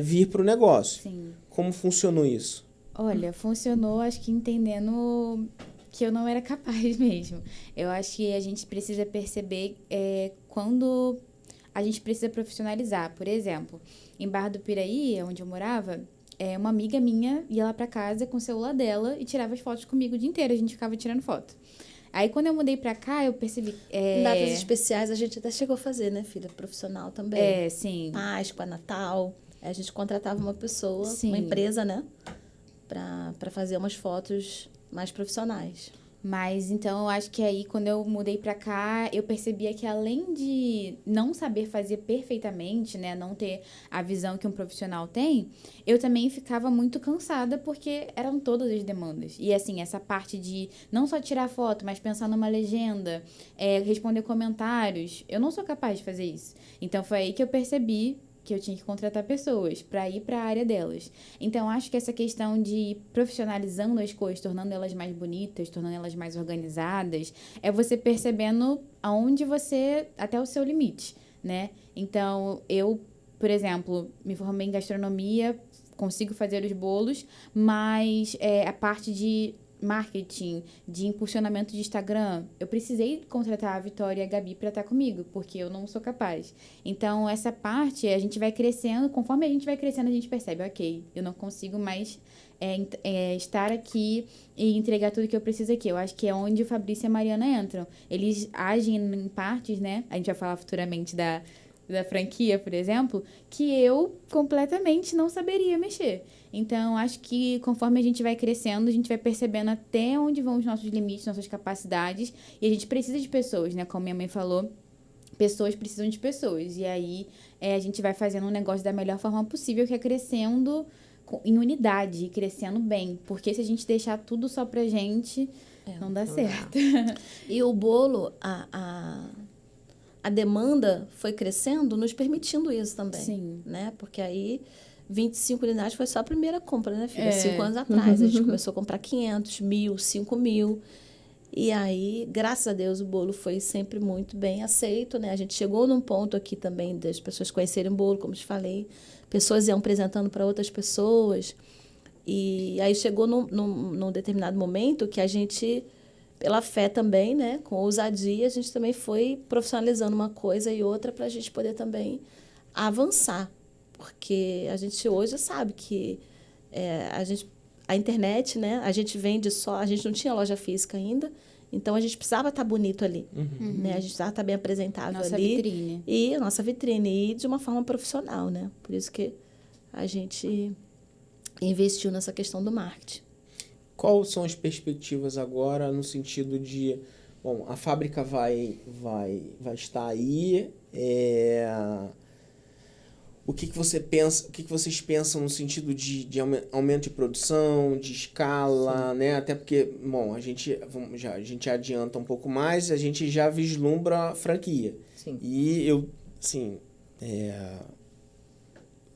vir para o negócio. Sim. Como funcionou isso? Olha, funcionou, acho que entendendo que eu não era capaz mesmo. Eu acho que a gente precisa perceber quando a gente precisa profissionalizar. Por exemplo, em Barra do Piraí, onde eu morava, uma amiga minha ia lá pra casa com o celular dela e tirava as fotos comigo o dia inteiro. A gente ficava tirando foto. Aí, quando eu mudei pra cá, eu percebi... Em datas especiais, a gente até chegou a fazer, né, filha? Profissional também. Sim. Páscoa, Natal. A gente contratava uma pessoa, Sim. uma empresa, né? Pra fazer umas fotos mais profissionais. Mas, então, eu acho que aí, quando eu mudei pra cá, eu percebia que além de não saber fazer perfeitamente, né, não ter a visão que um profissional tem, eu também ficava muito cansada porque eram todas as demandas. E, assim, essa parte de não só tirar foto, mas pensar numa legenda, responder comentários, eu não sou capaz de fazer isso. Então, foi aí que eu percebi que eu tinha que contratar pessoas para ir para a área delas. Então, acho que essa questão de ir profissionalizando as coisas, tornando elas mais bonitas, tornando elas mais organizadas, é você percebendo aonde você... até o seu limite, né? Então, eu, por exemplo, me formei em gastronomia, consigo fazer os bolos, mas a parte de marketing, de impulsionamento de Instagram, eu precisei contratar a Vitória e a Gabi para estar comigo, porque eu não sou capaz. Então, essa parte, a gente vai crescendo, conforme a gente vai crescendo, a gente percebe, ok, eu não consigo mais estar aqui e entregar tudo que eu preciso aqui. Eu acho que é onde o Fabrício e a Mariana entram. Eles agem em partes, né? A gente vai falar futuramente da franquia, por exemplo, que eu completamente não saberia mexer. Então, acho que conforme a gente vai crescendo, a gente vai percebendo até onde vão os nossos limites, nossas capacidades, e a gente precisa de pessoas, né? Como minha mãe falou, pessoas precisam de pessoas. E aí, a gente vai fazendo um negócio da melhor forma possível, que é crescendo em unidade, crescendo bem. Porque se a gente deixar tudo só pra gente, não dá certo. E o bolo, a demanda foi crescendo, nos permitindo isso também. Sim. Né? Porque aí, 25 unidades foi só a primeira compra, né, filha? 5 anos atrás. A gente começou a comprar 500, 1.000, 5.000. E aí, graças a Deus, o bolo foi sempre muito bem aceito, né? A gente chegou num ponto aqui também das pessoas conhecerem o bolo, como te falei. Pessoas iam apresentando para outras pessoas. E aí chegou num determinado momento que a gente... pela fé também, né, com ousadia, a gente também foi profissionalizando uma coisa e outra para a gente poder também avançar. Porque a gente hoje sabe que a internet, né, a gente vende só, a gente não tinha loja física ainda, então a gente precisava estar bonito ali. Né? A gente precisava estar bem apresentável nossa ali. Vitrine. E a nossa vitrine, e de uma forma profissional, né? Por isso que a gente investiu nessa questão do marketing. Quais são as perspectivas agora no sentido de... bom, a fábrica vai estar aí. O que você pensa, o que vocês pensam no sentido de aumento de produção, de escala, né? Até porque, bom, a gente adianta um pouco mais, a gente já vislumbra a franquia. Sim. E eu, assim,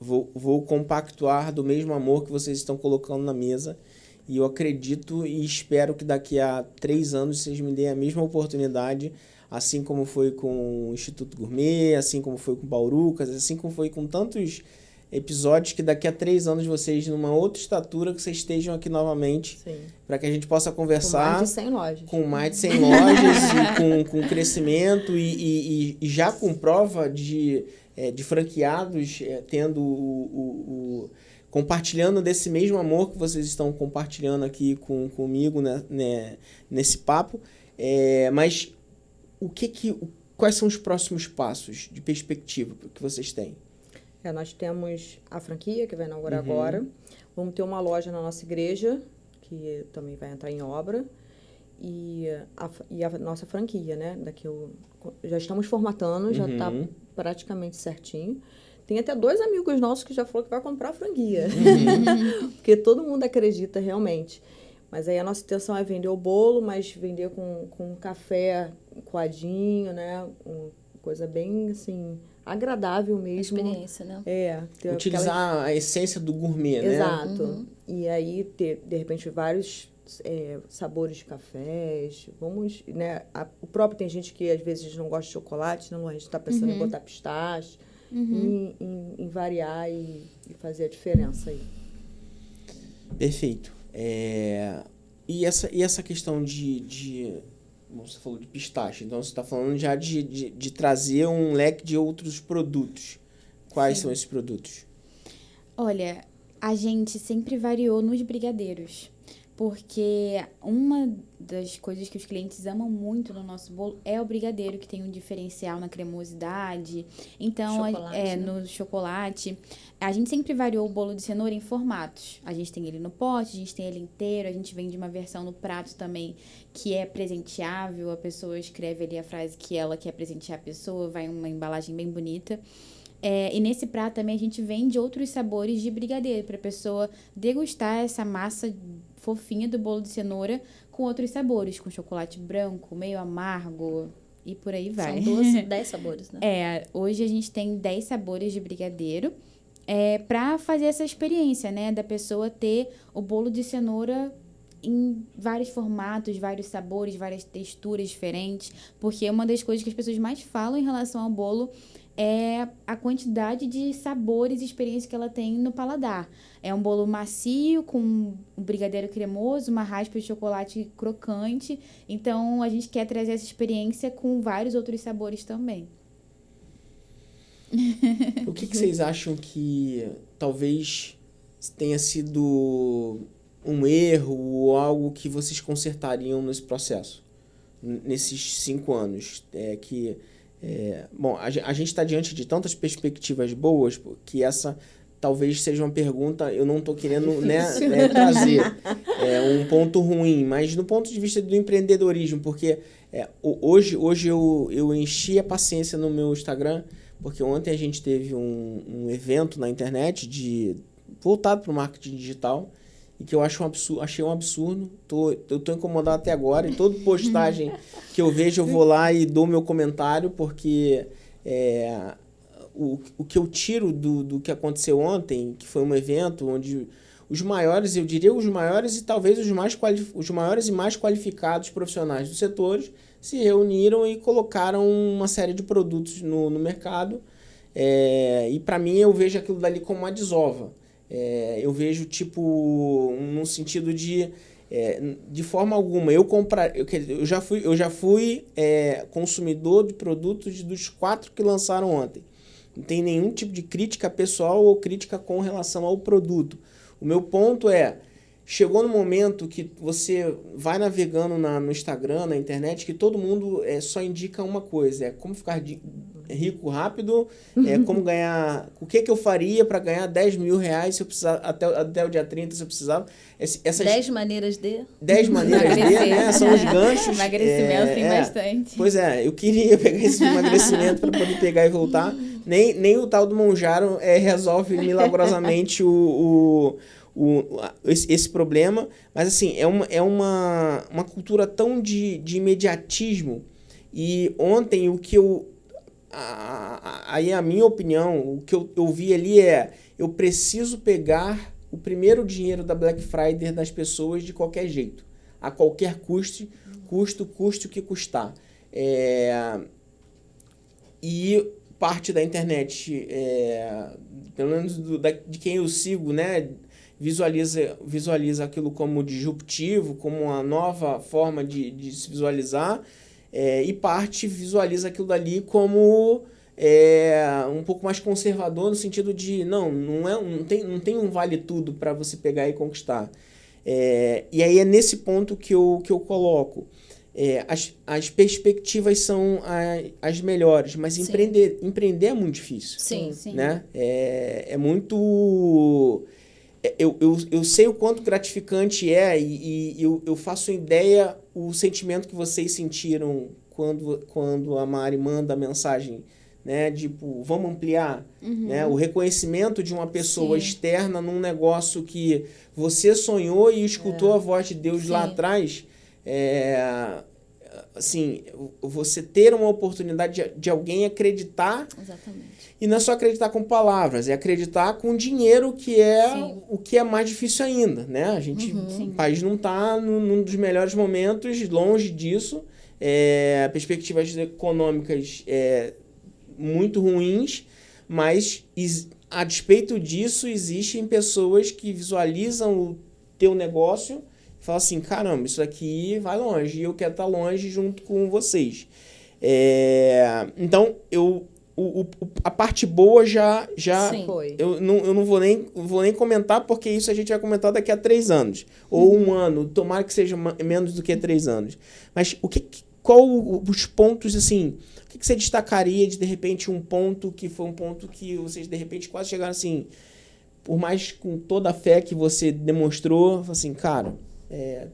vou compactuar do mesmo amor que vocês estão colocando na mesa E eu acredito e espero que daqui a 3 anos vocês me deem a mesma oportunidade, assim como foi com o Instituto Gourmet, assim como foi com o Baurucas, assim como foi com tantos episódios, que daqui a 3 anos vocês, numa outra estatura, que vocês estejam aqui novamente, para que a gente possa conversar. Com mais de 100 lojas. Com mais de 100 lojas e com crescimento e já com prova de franqueados tendo compartilhando desse mesmo amor que vocês estão compartilhando aqui comigo, né, nesse papo. Mas quais são os próximos passos de perspectiva que vocês têm? Nós temos a franquia, que vai inaugurar agora. Vamos ter uma loja na nossa igreja, que também vai entrar em obra. E a nossa franquia, né? Já estamos formatando, já está praticamente certinho. Tem até 2 amigos nossos que já falaram que vai comprar a franquia. Porque todo mundo acredita realmente. Mas aí a nossa intenção é vender o bolo, mas vender com café coadinho, né? Uma coisa bem, assim, agradável mesmo. Experiência, né? Utilizar a essência do gourmet, né? Exato. E aí ter, de repente, vários sabores de cafés. Vamos, né? O próprio tem gente que às vezes não gosta de chocolate, não, a gente está pensando em botar pistache, em variar e fazer a diferença aí. Perfeito. E essa questão você falou de pistache, então você está falando já de trazer um leque de outros produtos. Quais são esses produtos? Olha, a gente sempre variou nos brigadeiros, porque uma das coisas que os clientes amam muito no nosso bolo é o brigadeiro, que tem um diferencial na cremosidade. Então, no chocolate. A gente sempre variou o bolo de cenoura em formatos. A gente tem ele no pote, a gente tem ele inteiro, a gente vende uma versão no prato também que é presenteável. A pessoa escreve ali a frase que ela quer presentear a pessoa, vai uma embalagem bem bonita. E nesse prato também a gente vende outros sabores de brigadeiro, para a pessoa degustar essa massa fofinha do bolo de cenoura com outros sabores, com chocolate branco, meio amargo e por aí vai. São 10 sabores, né? Hoje a gente tem 10 sabores de brigadeiro, para fazer essa experiência, né, da pessoa ter o bolo de cenoura em vários formatos, vários sabores, várias texturas diferentes, porque uma das coisas que as pessoas mais falam em relação ao bolo é a quantidade de sabores e experiências que ela tem no paladar. É um bolo macio, com um brigadeiro cremoso, uma raspa de chocolate crocante. Então, a gente quer trazer essa experiência com vários outros sabores também. O que vocês acham que talvez tenha sido um erro ou algo que vocês consertariam nesse processo, nesses 5 anos? Bom, a gente está diante de tantas perspectivas boas que essa talvez seja uma pergunta, eu não estou querendo trazer um ponto ruim, mas no ponto de vista do empreendedorismo, porque hoje eu enchi a paciência no meu Instagram, porque ontem a gente teve um evento na internet voltado para o marketing digital, e que eu achei um absurdo. Eu tô incomodado até agora, e toda postagem que eu vejo eu vou lá e dou meu comentário, porque o que eu tiro do que aconteceu ontem, que foi um evento onde os maiores, eu diria os maiores e talvez os maiores e mais qualificados profissionais dos setores se reuniram e colocaram uma série de produtos no mercado, e para mim eu vejo aquilo dali como uma desova. Eu vejo, no sentido de forma alguma, eu já fui consumidor de produtos dos 4 que lançaram ontem. Não tem nenhum tipo de crítica pessoal ou crítica com relação ao produto. O meu ponto chegou no momento que você vai navegando no Instagram, na internet, que todo mundo só indica uma coisa, como ficar rico rápido, como ganhar, o que eu faria para ganhar 10 mil reais se eu precisar, até o dia 30, se eu precisava. 10 maneiras de... 10 maneiras de, né? São os ganchos. Emagrecimento tem bastante. Pois eu queria pegar esse emagrecimento para poder pegar e voltar. Nem o tal do Monjaro resolve milagrosamente esse problema, mas assim, é uma cultura tão de imediatismo. E ontem aí a minha opinião, o que eu vi ali eu preciso pegar o primeiro dinheiro da Black Friday das pessoas de qualquer jeito, a qualquer custo que custar. E parte da internet, pelo menos de quem eu sigo, né, visualiza aquilo como disruptivo, como uma nova forma de se visualizar, e parte visualiza aquilo dali como um pouco mais conservador, no sentido de não tem um vale tudo para você pegar e conquistar. E aí é nesse ponto que eu coloco. As perspectivas são as melhores, mas empreender é muito difícil. Sim. Né? É muito... Eu sei o quanto gratificante e eu faço ideia o sentimento que vocês sentiram quando a Mari manda a mensagem, né? Tipo, vamos ampliar, né? O reconhecimento de uma pessoa externa num negócio que você sonhou e escutou a voz de Deus lá atrás. Assim, você ter uma oportunidade de alguém acreditar. Exatamente. E não é só acreditar com palavras, é acreditar com dinheiro, que é o que é mais difícil ainda, né? O país não está num dos melhores momentos, longe disso. Perspectivas econômicas muito ruins, mas a despeito disso, existem pessoas que visualizam o teu negócio e falam assim, caramba, isso aqui vai longe, e eu quero estar longe junto com vocês. Então, a parte boa já foi. Eu não vou nem comentar, porque isso a gente vai comentar daqui a 3 anos. Ou 1 ano, tomara que seja menos do que 3 anos. Mas qual os pontos, assim, o que você destacaria de repente, um ponto que foi um ponto que vocês, de repente, quase chegaram assim, por mais com toda a fé que você demonstrou, assim, cara,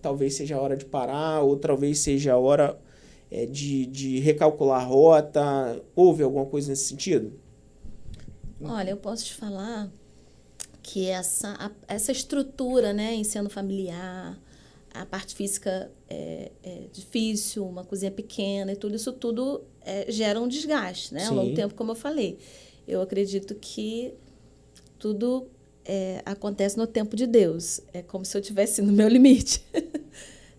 talvez seja a hora de parar, ou talvez seja a hora de recalcular a rota? Houve alguma coisa nesse sentido? Olha, eu posso te falar que essa estrutura, né, ensino familiar, a parte física é difícil, uma cozinha pequena e tudo isso tudo gera um desgaste, né? Ao longo do tempo, como eu falei. Eu acredito que tudo acontece no tempo de Deus. É como se eu estivesse no meu limite.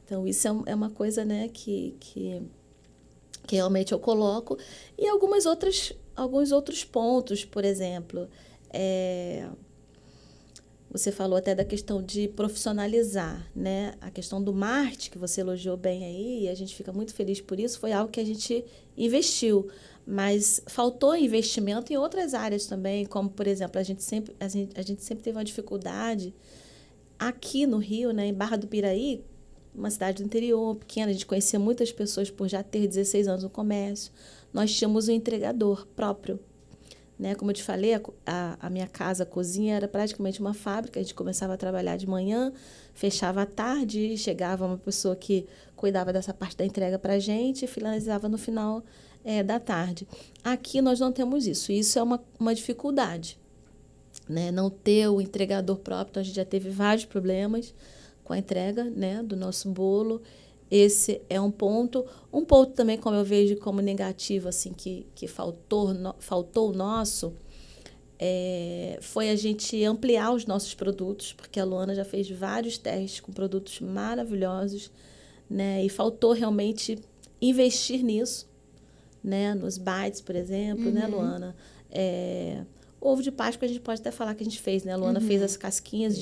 Então, isso é uma coisa, né, que realmente eu coloco. E alguns outros pontos, por exemplo, você falou até da questão de profissionalizar, né? A questão do marketing, que você elogiou bem aí, e a gente fica muito feliz por isso, foi algo que a gente investiu. Mas faltou investimento em outras áreas também, como, por exemplo, a gente sempre teve uma dificuldade aqui no Rio, né, em Barra do Piraí, uma cidade do interior, pequena, a gente conhecia muitas pessoas por já ter 16 anos no comércio. Nós tínhamos um entregador próprio. Né? Como eu te falei, a minha casa, a cozinha, era praticamente uma fábrica. A gente começava a trabalhar de manhã, fechava à tarde, e chegava uma pessoa que cuidava dessa parte da entrega para a gente e finalizava no final da tarde. Aqui nós não temos isso. Isso é uma dificuldade. Né? Não ter o entregador próprio, então a gente já teve vários problemas com a entrega, né, do nosso bolo. Esse é um ponto. Um ponto também, como eu vejo como negativo, assim, que faltou o nosso, foi a gente ampliar os nossos produtos, porque a Luana já fez vários testes com produtos maravilhosos, né, e faltou realmente investir nisso, né, nos bites, por exemplo, né, Luana? Ovo de Páscoa, a gente pode até falar que a gente fez, né? A Luana fez as casquinhas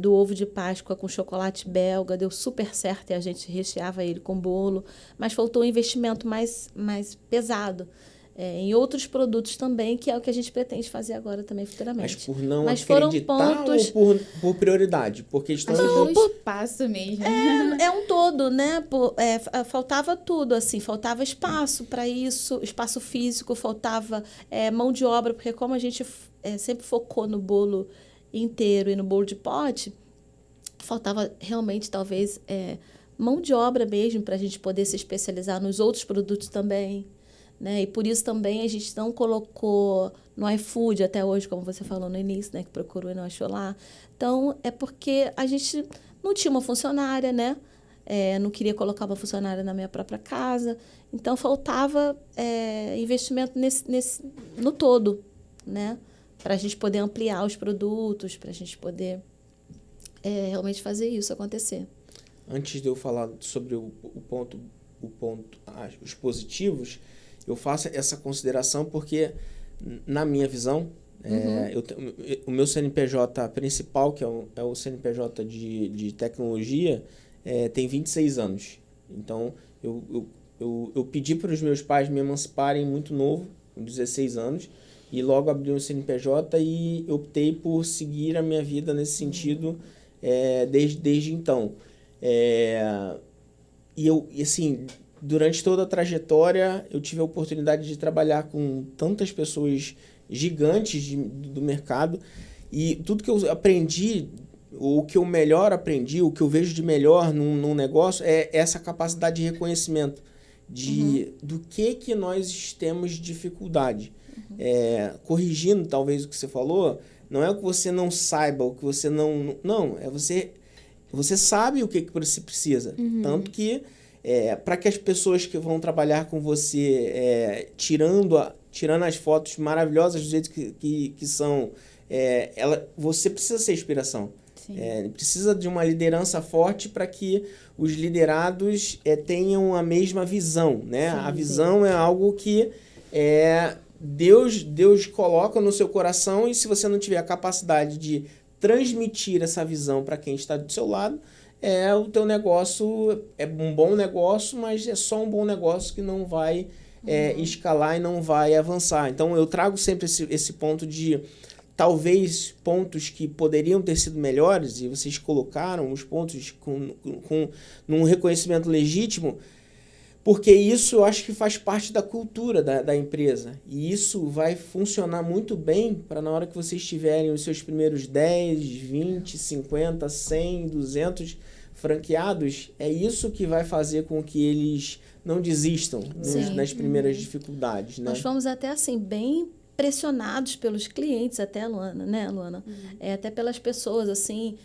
do ovo de Páscoa com chocolate belga, deu super certo e a gente recheava ele com bolo, mas faltou um investimento mais pesado em outros produtos também, que é o que a gente pretende fazer agora também futuramente. Mas por não acreditar ou por prioridade? Por questão de espaço mesmo. É um todo, né? Faltava tudo, assim, faltava espaço para isso, espaço físico, faltava mão de obra, porque como a gente sempre focou no bolo inteiro e no bolo de pote, faltava realmente, talvez, mão de obra mesmo para a gente poder se especializar nos outros produtos também, né? E por isso também a gente não colocou no iFood até hoje, como você falou no início, né? Que procurou e não achou lá. Então, é porque a gente não tinha uma funcionária, né? Não queria colocar uma funcionária na minha própria casa. Então, faltava investimento no todo, né? para a gente poder ampliar os produtos, para a gente poder realmente fazer isso acontecer. Antes de eu falar sobre os positivos, eu faço essa consideração porque, na minha visão, o meu CNPJ principal, que é o CNPJ de tecnologia, tem 26 anos. Então, eu pedi para os meus pais me emanciparem muito novo, com 16 anos, e logo abri um CNPJ e optei por seguir a minha vida nesse sentido desde então. E assim, durante toda a trajetória, eu tive a oportunidade de trabalhar com tantas pessoas gigantes do mercado, e tudo que eu aprendi, o que eu melhor aprendi, o que eu vejo de melhor num negócio é essa capacidade de reconhecimento do que nós temos dificuldade. Corrigindo talvez o que você falou, não é o que você não saiba, o que você não... Não, você sabe o que você precisa. Tanto que, para que as pessoas que vão trabalhar com você, tirando as fotos maravilhosas do jeito que são, você precisa ser inspiração. Precisa de uma liderança forte para que os liderados tenham a mesma visão, né? A visão é algo que Deus coloca no seu coração, e se você não tiver a capacidade de transmitir essa visão para quem está do seu lado, o teu negócio é um bom negócio, mas é só um bom negócio que não vai escalar e não vai avançar. Então, eu trago sempre esse ponto de talvez pontos que poderiam ter sido melhores, e vocês colocaram os pontos num reconhecimento legítimo, porque isso eu acho que faz parte da cultura da empresa. E isso vai funcionar muito bem para na hora que vocês tiverem os seus primeiros 10, 20, 50, 100, 200 franqueados, é isso que vai fazer com que eles não desistam nas primeiras dificuldades. Né? Nós fomos até assim, bem pressionados pelos clientes, até, Luana, né, Luana? Até pelas pessoas, assim,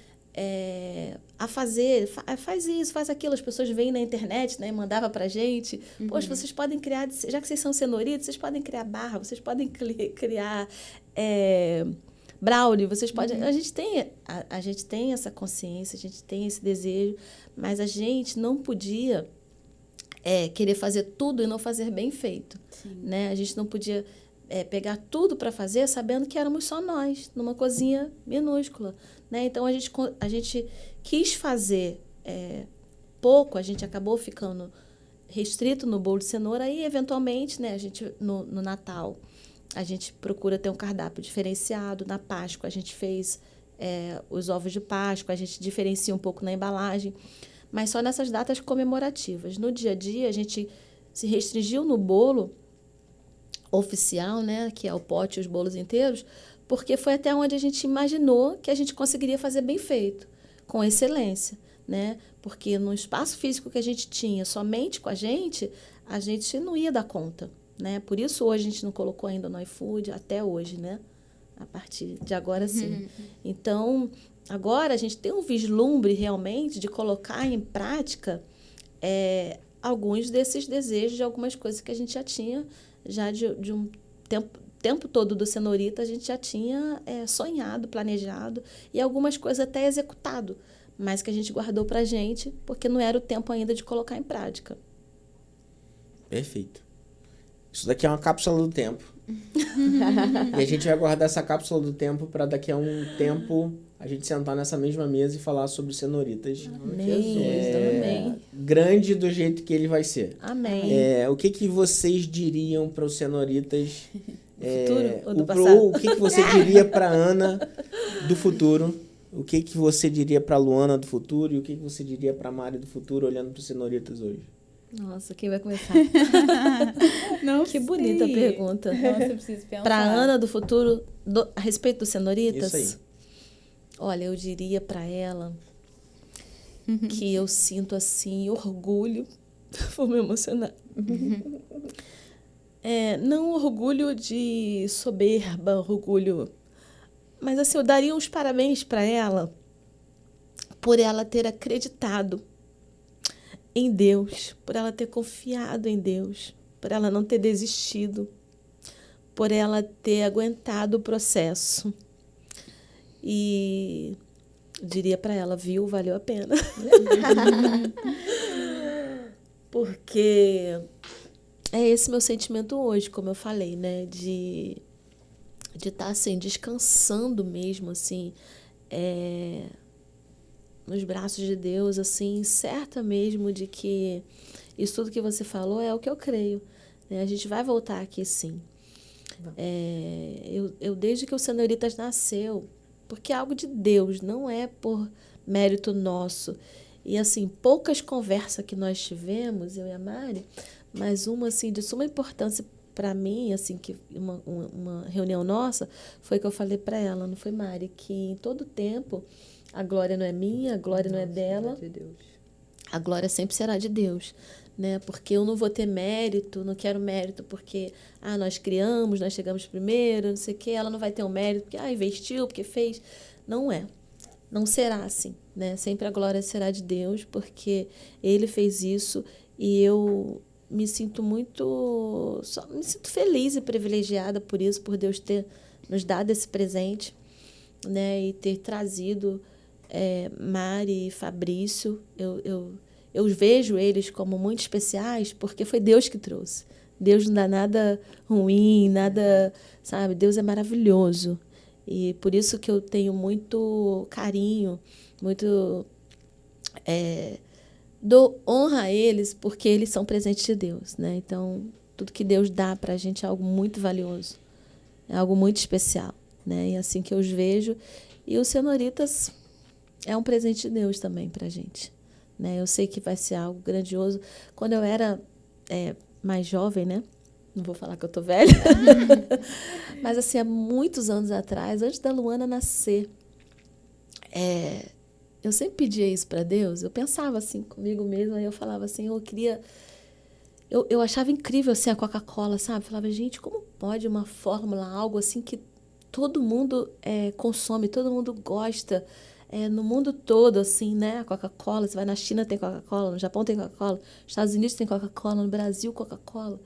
a fazer, faz isso, faz aquilo. As pessoas veem na internet, né, mandava pra gente. Poxa, vocês podem criar, já que vocês são cenoritas, vocês podem criar barra, vocês podem criar brownie, vocês podem... A gente tem essa consciência, a gente tem esse desejo, mas a gente não podia querer fazer tudo e não fazer bem feito. Né? A gente não podia pegar tudo para fazer sabendo que éramos só nós, numa cozinha minúscula. Né? Então, a gente quis fazer pouco, a gente acabou ficando restrito no bolo de cenoura, e, eventualmente, né, a gente, no Natal, a gente procura ter um cardápio diferenciado. Na Páscoa, a gente fez os ovos de Páscoa, a gente diferencia um pouco na embalagem, mas só nessas datas comemorativas. No dia a dia, a gente se restringiu no bolo oficial, né, que é o pote e os bolos inteiros, porque foi até onde a gente imaginou que a gente conseguiria fazer bem feito, com excelência, né? Porque no espaço físico que a gente tinha, somente com a gente não ia dar conta, né? Por isso hoje a gente não colocou ainda no iFood, até hoje, né? A partir de agora, sim. Então, agora a gente tem um vislumbre realmente de colocar em prática alguns desses desejos, de algumas coisas que a gente já tinha, já de um tempo todo do Cenorita, a gente já tinha sonhado, planejado, e algumas coisas até executado, mas que a gente guardou pra gente, porque não era o tempo ainda de colocar em prática. Perfeito. Isso daqui é uma cápsula do tempo. E a gente vai guardar essa cápsula do tempo para daqui a um tempo a gente sentar nessa mesma mesa e falar sobre Cenoritas. Amém. Grande do jeito que ele vai ser. Amém. O que vocês diriam para os Cenoritas? Futuro ou do passado? O que você diria para Ana do futuro? O que você diria para Luana do futuro? E o que você diria para Mari do futuro, olhando para os Cenoritas hoje? Nossa, quem vai começar? Não Que bonita pergunta. Nossa, eu preciso pensar. Para Ana do futuro, a respeito dos Cenoritas? Isso aí. Olha, eu diria para ela que eu sinto, assim, orgulho. Vou me emocionar. Não orgulho de soberba, orgulho... Mas, assim, eu daria uns parabéns para ela por ela ter acreditado em Deus, por ela ter confiado em Deus, por ela não ter desistido, por ela ter aguentado o processo. E diria para ela, viu, valeu a pena. Porque é esse meu sentimento hoje, como eu falei, né? De estar, assim, descansando mesmo, assim, nos braços de Deus, assim, certa mesmo de que isso tudo que você falou é o que eu creio. Né? A gente vai voltar aqui, sim. Eu desde que o Senhoritas nasceu, porque é algo de Deus, não é por mérito nosso. E, assim, poucas conversas que nós tivemos, eu e a Mari, mas uma, assim, de suma importância para mim, assim, que uma reunião nossa, foi que eu falei para ela, não foi, Mari, que em todo tempo a glória não é minha, a glória não é dela, De Deus. a glória sempre será de Deus, né? Porque eu não vou ter mérito, não quero mérito porque nós criamos, nós chegamos primeiro, não sei o quê, ela não vai ter um mérito porque investiu, porque fez. Não é. Não será assim, né? Sempre a glória será de Deus, porque Ele fez isso e eu me sinto me sinto feliz e privilegiada por isso, por Deus ter nos dado esse presente, né? E ter trazido Mari e Fabrício. Eu vejo eles como muito especiais porque foi Deus que trouxe. Deus não dá nada ruim, nada, sabe? Deus é maravilhoso. E por isso que eu tenho muito carinho, dou honra a eles, porque eles são presentes de Deus, né? Então, tudo que Deus dá para a gente é algo muito valioso, é algo muito especial, né? E assim que eu os vejo. E os Senhoritas é um presente de Deus também para a gente, né? Eu sei que vai ser algo grandioso. Quando eu era mais jovem, né? Não vou falar que eu tô velha, mas assim, há muitos anos atrás, antes da Luana nascer, eu sempre pedia isso para Deus. Eu pensava assim comigo mesma, aí eu falava assim, eu achava incrível assim a Coca-Cola, sabe? Eu falava, gente, como pode uma fórmula, algo assim que todo mundo consome, todo mundo gosta, no mundo todo, assim, né? A Coca-Cola, você vai na China tem Coca-Cola, no Japão tem Coca-Cola, nos Estados Unidos tem Coca-Cola, no Brasil Coca-Cola.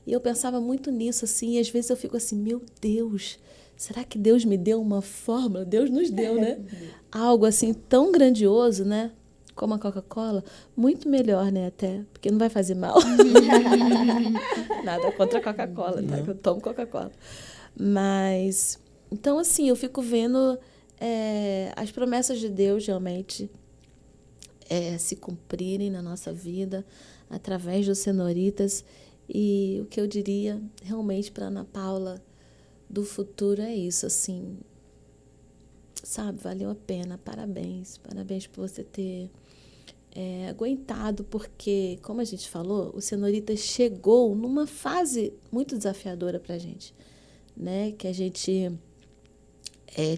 E eu pensava muito nisso, assim, e às vezes eu fico assim, meu Deus, será que Deus me deu uma fórmula? Deus nos deu, né? Algo assim tão grandioso, né? Como a Coca-Cola. Muito melhor, né, até, porque não vai fazer mal. Nada contra a Coca-Cola, tá? Que eu tomo Coca-Cola. Mas, então, assim, eu fico vendo as promessas de Deus realmente se cumprirem na nossa vida, através dos Senhoritas. E o que eu diria realmente para Ana Paula do futuro é isso, assim, sabe, valeu a pena, parabéns por você ter aguentado, porque, como a gente falou, o Senhoritas chegou numa fase muito desafiadora para a gente, né, que a gente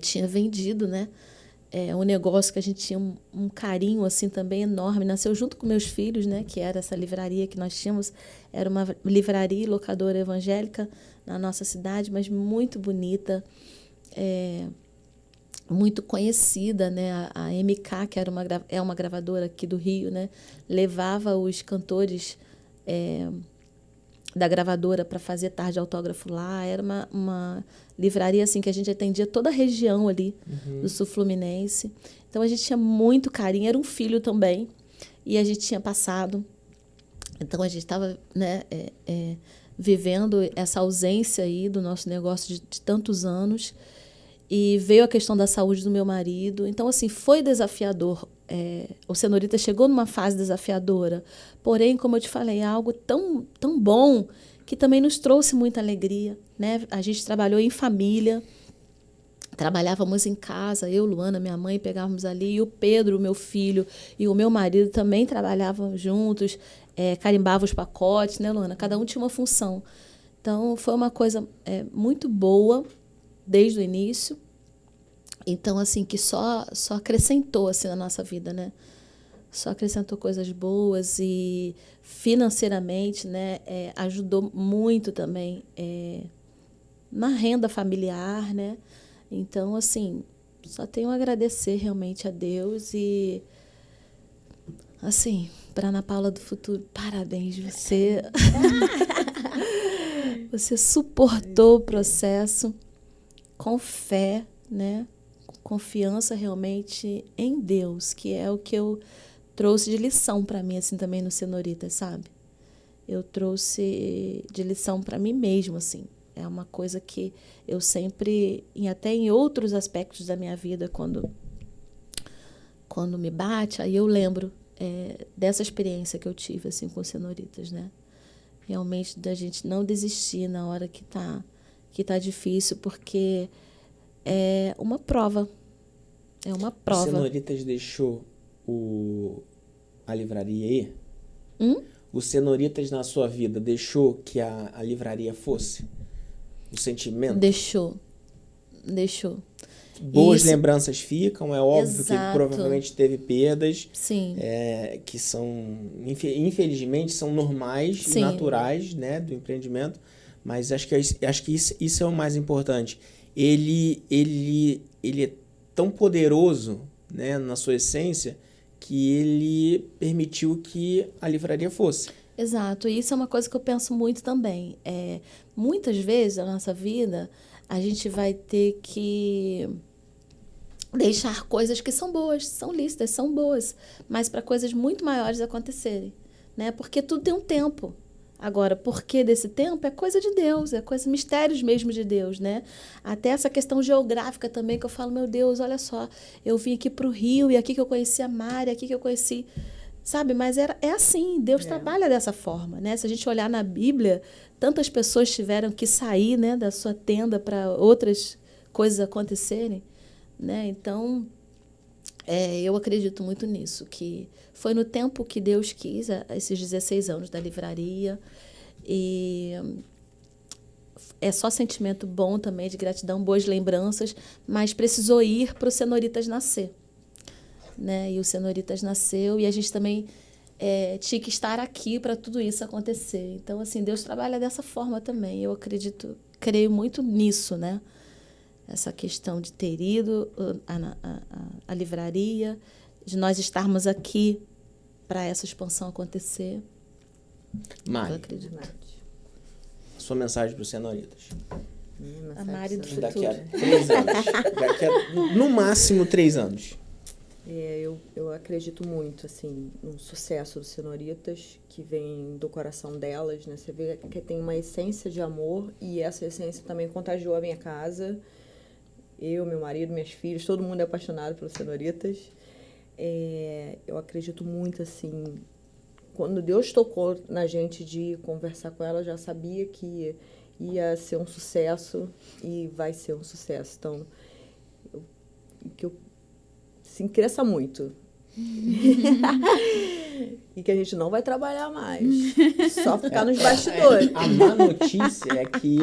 tinha vendido, né, um negócio que a gente tinha um carinho assim também enorme, nasceu junto com meus filhos, né, que era essa livraria que nós tínhamos, era uma livraria e locadora evangélica na nossa cidade, mas muito bonita, muito conhecida, né, a MK, que era uma gravadora aqui do Rio, né, levava os cantores da gravadora para fazer tarde de autógrafo lá. Era uma livraria assim que a gente atendia toda a região ali do sul fluminense. Então a gente tinha muito carinho, era um filho também, e a gente tinha passado. Então a gente estava, né, vivendo essa ausência aí do nosso negócio de tantos anos, e veio a questão da saúde do meu marido. Então assim, foi desafiador. O Senhorita chegou numa fase desafiadora, porém, como eu te falei, é algo tão, tão bom que também nos trouxe muita alegria, né? A gente trabalhou em família, trabalhávamos em casa, eu, Luana, minha mãe, pegávamos ali, e o Pedro, meu filho, e o meu marido também trabalhavam juntos, carimbavam os pacotes, né, Luana? Cada um tinha uma função. Então, foi uma coisa muito boa desde o início. Então, assim, que só acrescentou assim, na nossa vida, né? Só acrescentou coisas boas e financeiramente, né? Ajudou muito também na renda familiar, né? Então, assim, só tenho a agradecer realmente a Deus e, assim, para Ana Paula do futuro, parabéns, você Você suportou o processo com fé, né? Com confiança realmente em Deus, que é o que eu trouxe de lição para mim, assim, também no Senhoritas, sabe? Eu trouxe de lição para mim mesmo, assim. É uma coisa que eu sempre, e até em outros aspectos da minha vida, quando me bate, aí eu lembro dessa experiência que eu tive, assim, com Senhoritas, né? Realmente da gente não desistir na hora que tá difícil, porque é uma prova. É uma prova. O Senhoritas deixou a livraria aí? O Senhoritas na sua vida deixou que a livraria fosse? O sentimento? Deixou. Boas Isso. lembranças ficam, é óbvio que Exato. provavelmente teve perdas. Sim. Que são, infelizmente, são normais e Sim. naturais, né, do empreendimento, mas acho que isso é o mais importante. Ele é tão poderoso, né, na sua essência, que ele permitiu que a livraria fosse. Exato, e isso é uma coisa que eu penso muito também. Muitas vezes na nossa vida, a gente vai ter que deixar coisas que são boas, são lícitas, são boas, mas para coisas muito maiores acontecerem, né? Porque tudo tem um tempo. Agora, por que desse tempo? É coisa de Deus, é coisa, mistérios mesmo de Deus, né? Até essa questão geográfica também, que eu falo, meu Deus, olha só, eu vim aqui para o Rio, e aqui que eu conheci a Mari, aqui que eu conheci... Sabe, mas é assim, Deus trabalha dessa forma, né? Se a gente olhar na Bíblia, tantas pessoas tiveram que sair, né, da sua tenda para outras coisas acontecerem, né? Então, eu acredito muito nisso, que foi no tempo que Deus quis, esses 16 anos da livraria, e é só sentimento bom também, de gratidão, boas lembranças, mas precisou ir para o Senhoritas nascer. Né? E o Senhoritas nasceu e a gente também tinha que estar aqui para tudo isso acontecer. Então, assim, Deus trabalha dessa forma também. Eu creio muito nisso, né? Essa questão de ter ido à livraria, de nós estarmos aqui para essa expansão acontecer. Mari, Eu acredito. sua mensagem para os Senhoritas. A Mari do futuro. Daqui a 3 anos. No máximo 3 anos. Eu acredito muito, assim, no sucesso do Senhoritas, que vem do coração delas, né? Você vê que tem uma essência de amor e essa essência também contagiou a minha casa. Eu, meu marido, minhas filhas, todo mundo é apaixonado pelo Senhoritas. Eu acredito muito, assim, quando Deus tocou na gente de conversar com ela, eu já sabia que ia ser um sucesso e vai ser um sucesso. Então, assim, cresça muito. E que a gente não vai trabalhar mais. Só ficar nos bastidores. A má notícia é que...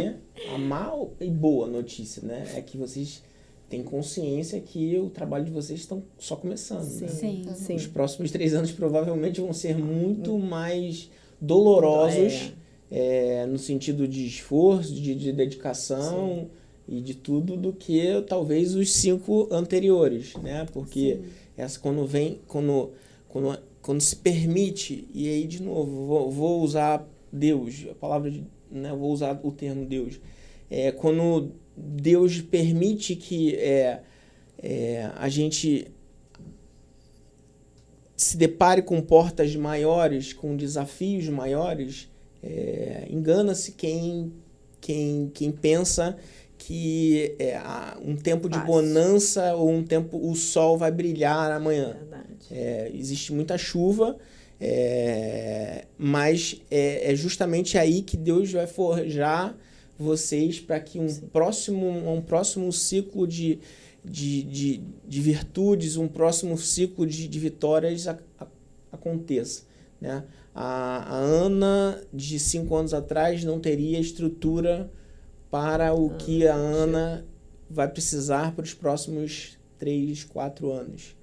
A má e boa notícia, né? É que vocês têm consciência que o trabalho de vocês estão só começando. Sim. Né? Sim. Os próximos 3 anos provavelmente vão ser muito mais dolorosos no sentido de esforço, de dedicação... e de tudo do que talvez os 5 anteriores, né? Porque essa quando se permite, e aí de novo, vou usar Deus, a palavra, né? Vou usar o termo Deus. Quando Deus permite que a gente se depare com portas maiores, com desafios maiores, engana-se quem pensa que um tempo de bonança ou o sol vai brilhar amanhã. Existe muita chuva, mas é justamente aí que Deus vai forjar vocês para que um próximo ciclo de virtudes, um próximo ciclo de vitórias aconteça, né? A Ana, de 5 anos atrás, não teria estrutura para o que a Ana vai precisar para os próximos 3, 4 anos.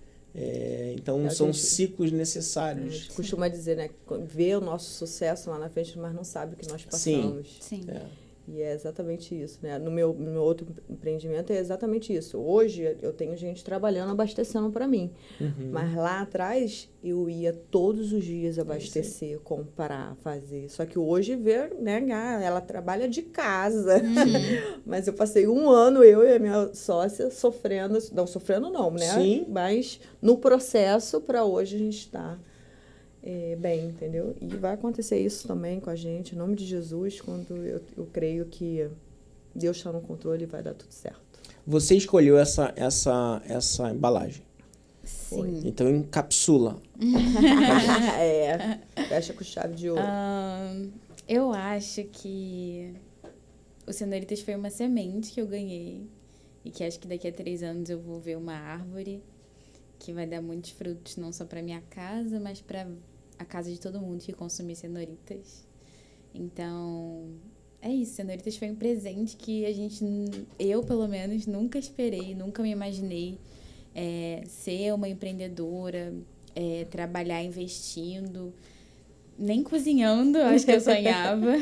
Então, são ciclos necessários. A gente costuma dizer, né? Vê o nosso sucesso lá na frente, mas não sabe o que nós passamos. Sim. E é exatamente isso, né? No meu outro empreendimento é exatamente isso. Hoje eu tenho gente trabalhando, abastecendo para mim. Mas lá atrás eu ia todos os dias abastecer, comprar, fazer. Só que hoje, né, ela trabalha de casa. Mas eu passei um ano, eu e a minha sócia, sofrendo. Não, sofrendo não, né? Sim. Mas no processo, para hoje a gente está bem, entendeu? E vai acontecer isso também com a gente, em nome de Jesus, quando eu creio que Deus está no controle e vai dar tudo certo. Você escolheu essa embalagem. Sim. Então encapsula. Fecha com chave de ouro. Eu acho que o Cenoritas foi uma semente que eu ganhei e que acho que daqui a 3 anos eu vou ver uma árvore que vai dar muitos frutos, não só para minha casa, mas para a casa de todo mundo que consumir cenoritas. Então, é isso. Cenoritas foi um presente que eu pelo menos, nunca esperei, nunca me imaginei ser uma empreendedora, trabalhar investindo, nem cozinhando, acho que eu sonhava.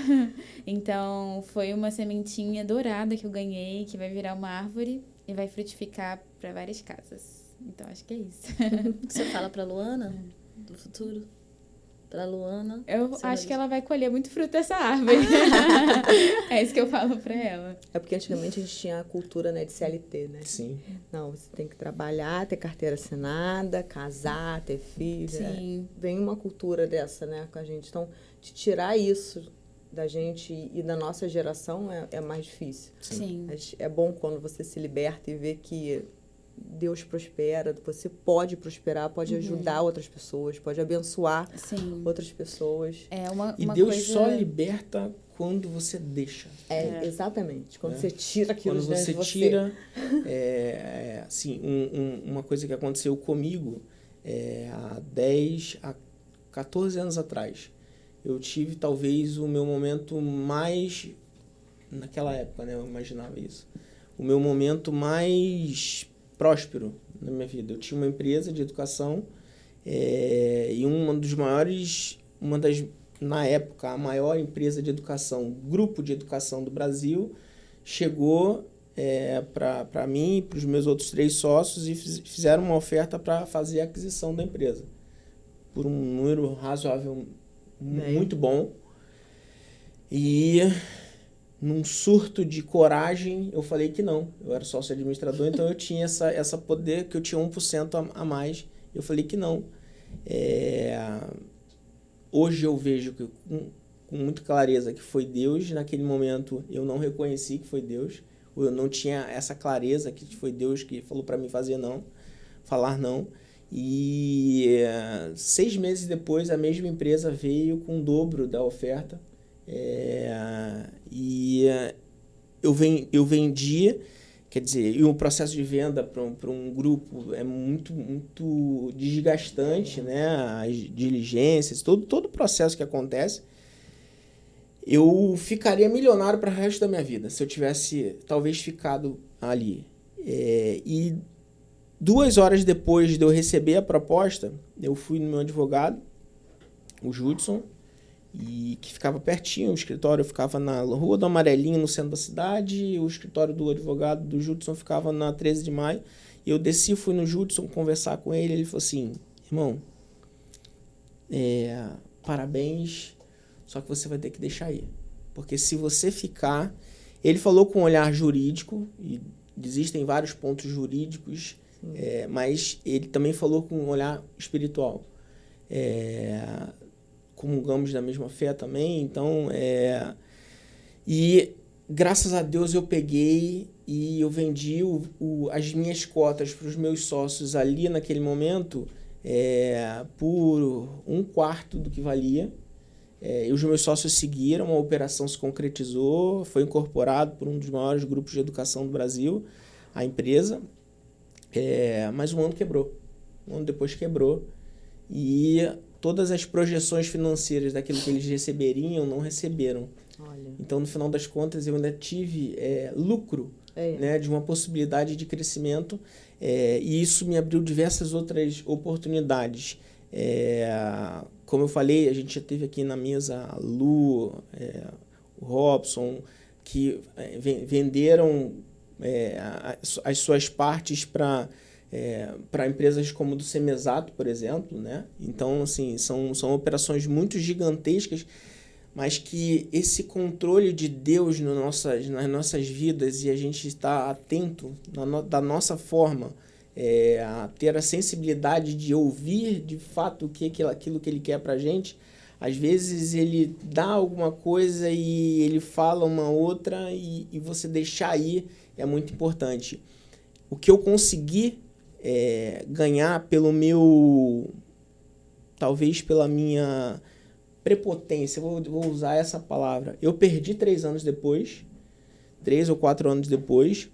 Então, foi uma sementinha dourada que eu ganhei, que vai virar uma árvore e vai frutificar para várias casas. Então, acho que é isso. Você fala pra Luana do futuro? Pra Luana? Eu acho que ela vai colher muito fruto dessa árvore. É isso que eu falo pra ela. É porque antigamente a gente tinha a cultura, né, de CLT, né? Sim. Não, você tem que trabalhar, ter carteira assinada, casar, ter filho. Sim. Vem uma cultura dessa, né, com a gente. Então, de tirar isso da gente e da nossa geração é mais difícil. Sim. Mas é bom quando você se liberta e vê que Deus prospera, você pode prosperar, pode ajudar outras pessoas, pode abençoar outras pessoas. E Deus só liberta quando você deixa. Exatamente. Quando você tira aquilo quando de dentro você de você. tira, assim, uma coisa que aconteceu comigo há 14 anos atrás. Eu tive talvez o meu momento mais, naquela época, né, eu imaginava isso, o meu momento mais próspero na minha vida. Eu tinha uma empresa de educação e na época, a maior empresa de educação, grupo de educação do Brasil, chegou para mim e para os meus outros 3 sócios e fizeram uma oferta para fazer a aquisição da empresa por um número razoável, muito bom. E num surto de coragem, eu falei que não. Eu era sócio administrador, então eu tinha essa poder, que eu tinha 1% a mais. Eu falei que não. Hoje eu vejo que, com muita clareza que foi Deus. Naquele momento eu não reconheci que foi Deus. Eu não tinha essa clareza que foi Deus que falou para mim falar não. E 6 meses depois, a mesma empresa veio com o dobro da oferta. E eu vendia, quer dizer, e o processo de venda para um grupo é muito, muito desgastante, né? As diligências, todo o processo que acontece. Eu ficaria milionário para o resto da minha vida se eu tivesse talvez ficado ali. E 2 horas depois de eu receber a proposta, eu fui no meu advogado, o Judson, e que ficava pertinho, o escritório ficava na Rua do Amarelinho, no centro da cidade, o escritório do advogado do Judson ficava na 13 de Maio. E eu desci, fui no Judson conversar com ele falou assim, irmão, parabéns, só que você vai ter que deixar aí. Porque se você ficar... Ele falou com um olhar jurídico, e existem vários pontos jurídicos, mas ele também falou com um olhar espiritual. Comungamos da mesma fé também, então... E, graças a Deus, eu peguei e eu vendi as minhas cotas para os meus sócios ali naquele momento por 1/4 do que valia. E os meus sócios seguiram, a operação se concretizou, foi incorporado por um dos maiores grupos de educação do Brasil, a empresa, mas um ano quebrou. Um ano depois quebrou. E todas as projeções financeiras daquilo que eles receberiam, não receberam. Olha. Então, no final das contas, eu ainda tive lucro, né, de uma possibilidade de crescimento, e isso me abriu diversas outras oportunidades. Como eu falei, a gente já teve aqui na mesa a Lu, o Robson, que venderam as suas partes para empresas como do Semesato, por exemplo, né? Então, assim, são operações muito gigantescas, mas que esse controle de Deus nas nossas vidas e a gente estar atento da nossa forma, a ter a sensibilidade de ouvir de fato aquilo que Ele quer para a gente. Às vezes Ele dá alguma coisa e Ele fala uma outra e você deixar ir é muito importante. O que eu consegui ganhar talvez pela minha prepotência, vou usar essa palavra. Eu perdi 3 ou 4 anos depois,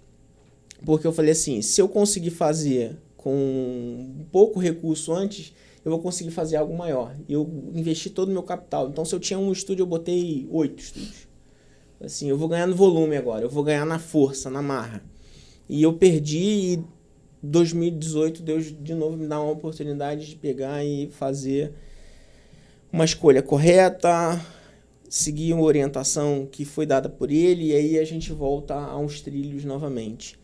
porque eu falei assim, se eu conseguir fazer com pouco recurso antes, eu vou conseguir fazer algo maior. Eu investi todo o meu capital. Então, se eu tinha um estúdio, eu botei 8 estúdios. Assim, eu vou ganhar no volume agora, eu vou ganhar na força, na marra. E eu perdi e 2018 Deus de novo me dá uma oportunidade de pegar e fazer uma escolha correta, seguir uma orientação que foi dada por Ele, e aí a gente volta aos trilhos novamente.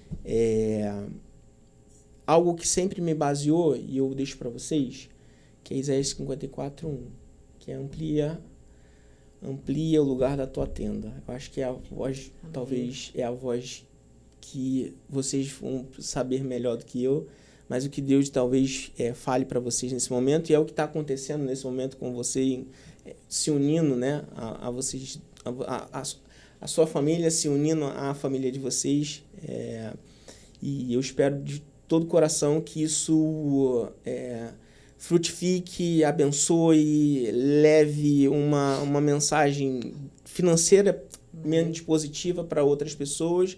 Algo que sempre me baseou, e eu deixo para vocês, que é Isaías 54:1, que amplia o lugar da tua tenda. Eu acho que é a voz, talvez é a voz que vocês vão saber melhor do que eu, mas o que Deus talvez fale para vocês nesse momento, e é o que está acontecendo nesse momento com você, se unindo, né, a vocês, a sua família se unindo à família de vocês, e eu espero de todo o coração que isso frutifique, abençoe, leve uma mensagem financeira menos positiva para outras pessoas,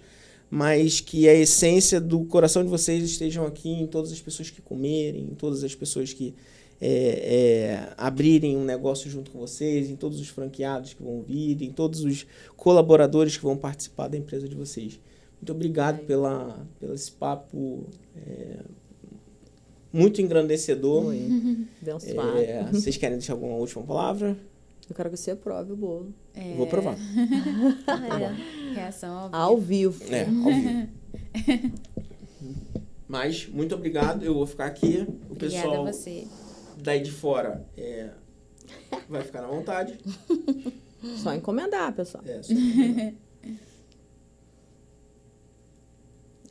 mas que a essência do coração de vocês estejam aqui em todas as pessoas que comerem, em todas as pessoas que abrirem um negócio junto com vocês, em todos os franqueados que vão vir, em todos os colaboradores que vão participar da empresa de vocês. Muito obrigado pelo esse papo muito engrandecedor. Abençoado. Vocês querem deixar alguma última palavra? Eu quero que você prove o bolo. Vou provar. Reação ao vivo. Ao vivo. Mas, muito obrigado. Eu vou ficar aqui. O Obrigada pessoal a você. daí de fora vai ficar na vontade. Só encomendar, pessoal. Só encomendar.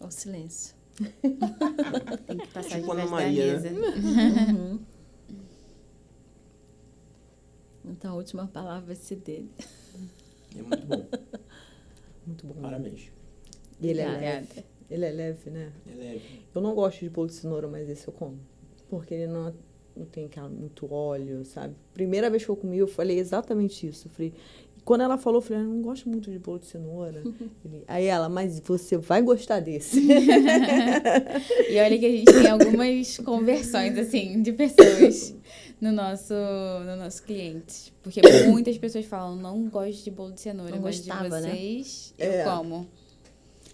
O silêncio. Tem que passar Tipo de Ana perto da Maria, mesa. Uhum. Então, a última palavra vai ser dele. É muito bom. Muito bom. Parabéns. E ele é Obrigada. leve. Ele é leve, né? É leve. Eu não gosto de bolo de cenoura, mas esse eu como. Porque ele não tem muito óleo, sabe? Primeira vez que eu comi, eu falei exatamente isso. Eu falei, quando ela falou, eu falei, eu não gosto muito de bolo de cenoura. Aí ela, mas você vai gostar desse. E olha que a gente tem algumas conversões, assim, de pessoas no nosso cliente. Porque muitas pessoas falam, não gosto de bolo de cenoura, Não mas gostava, de né? vocês eu como.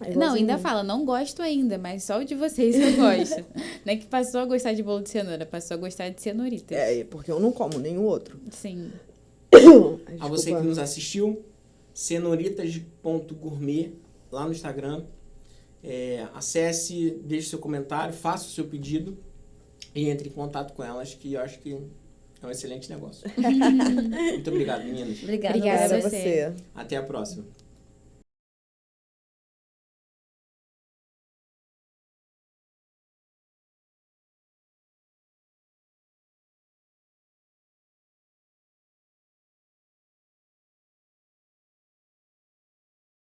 É Não, ainda igualzinho. fala, não gosto ainda, mas só o de vocês eu gosto. Não é que passou a gostar de bolo de cenoura, passou a gostar de cenouritas. Porque eu não como nenhum outro. Sim. A você que nos assistiu, cenoritas.gourmet lá no Instagram. Acesse, deixe seu comentário, faça o seu pedido e entre em contato com elas, que eu acho que é um excelente negócio. Muito obrigado, meninas. Obrigada. Obrigada Obrigada a a você. você. Até a próxima.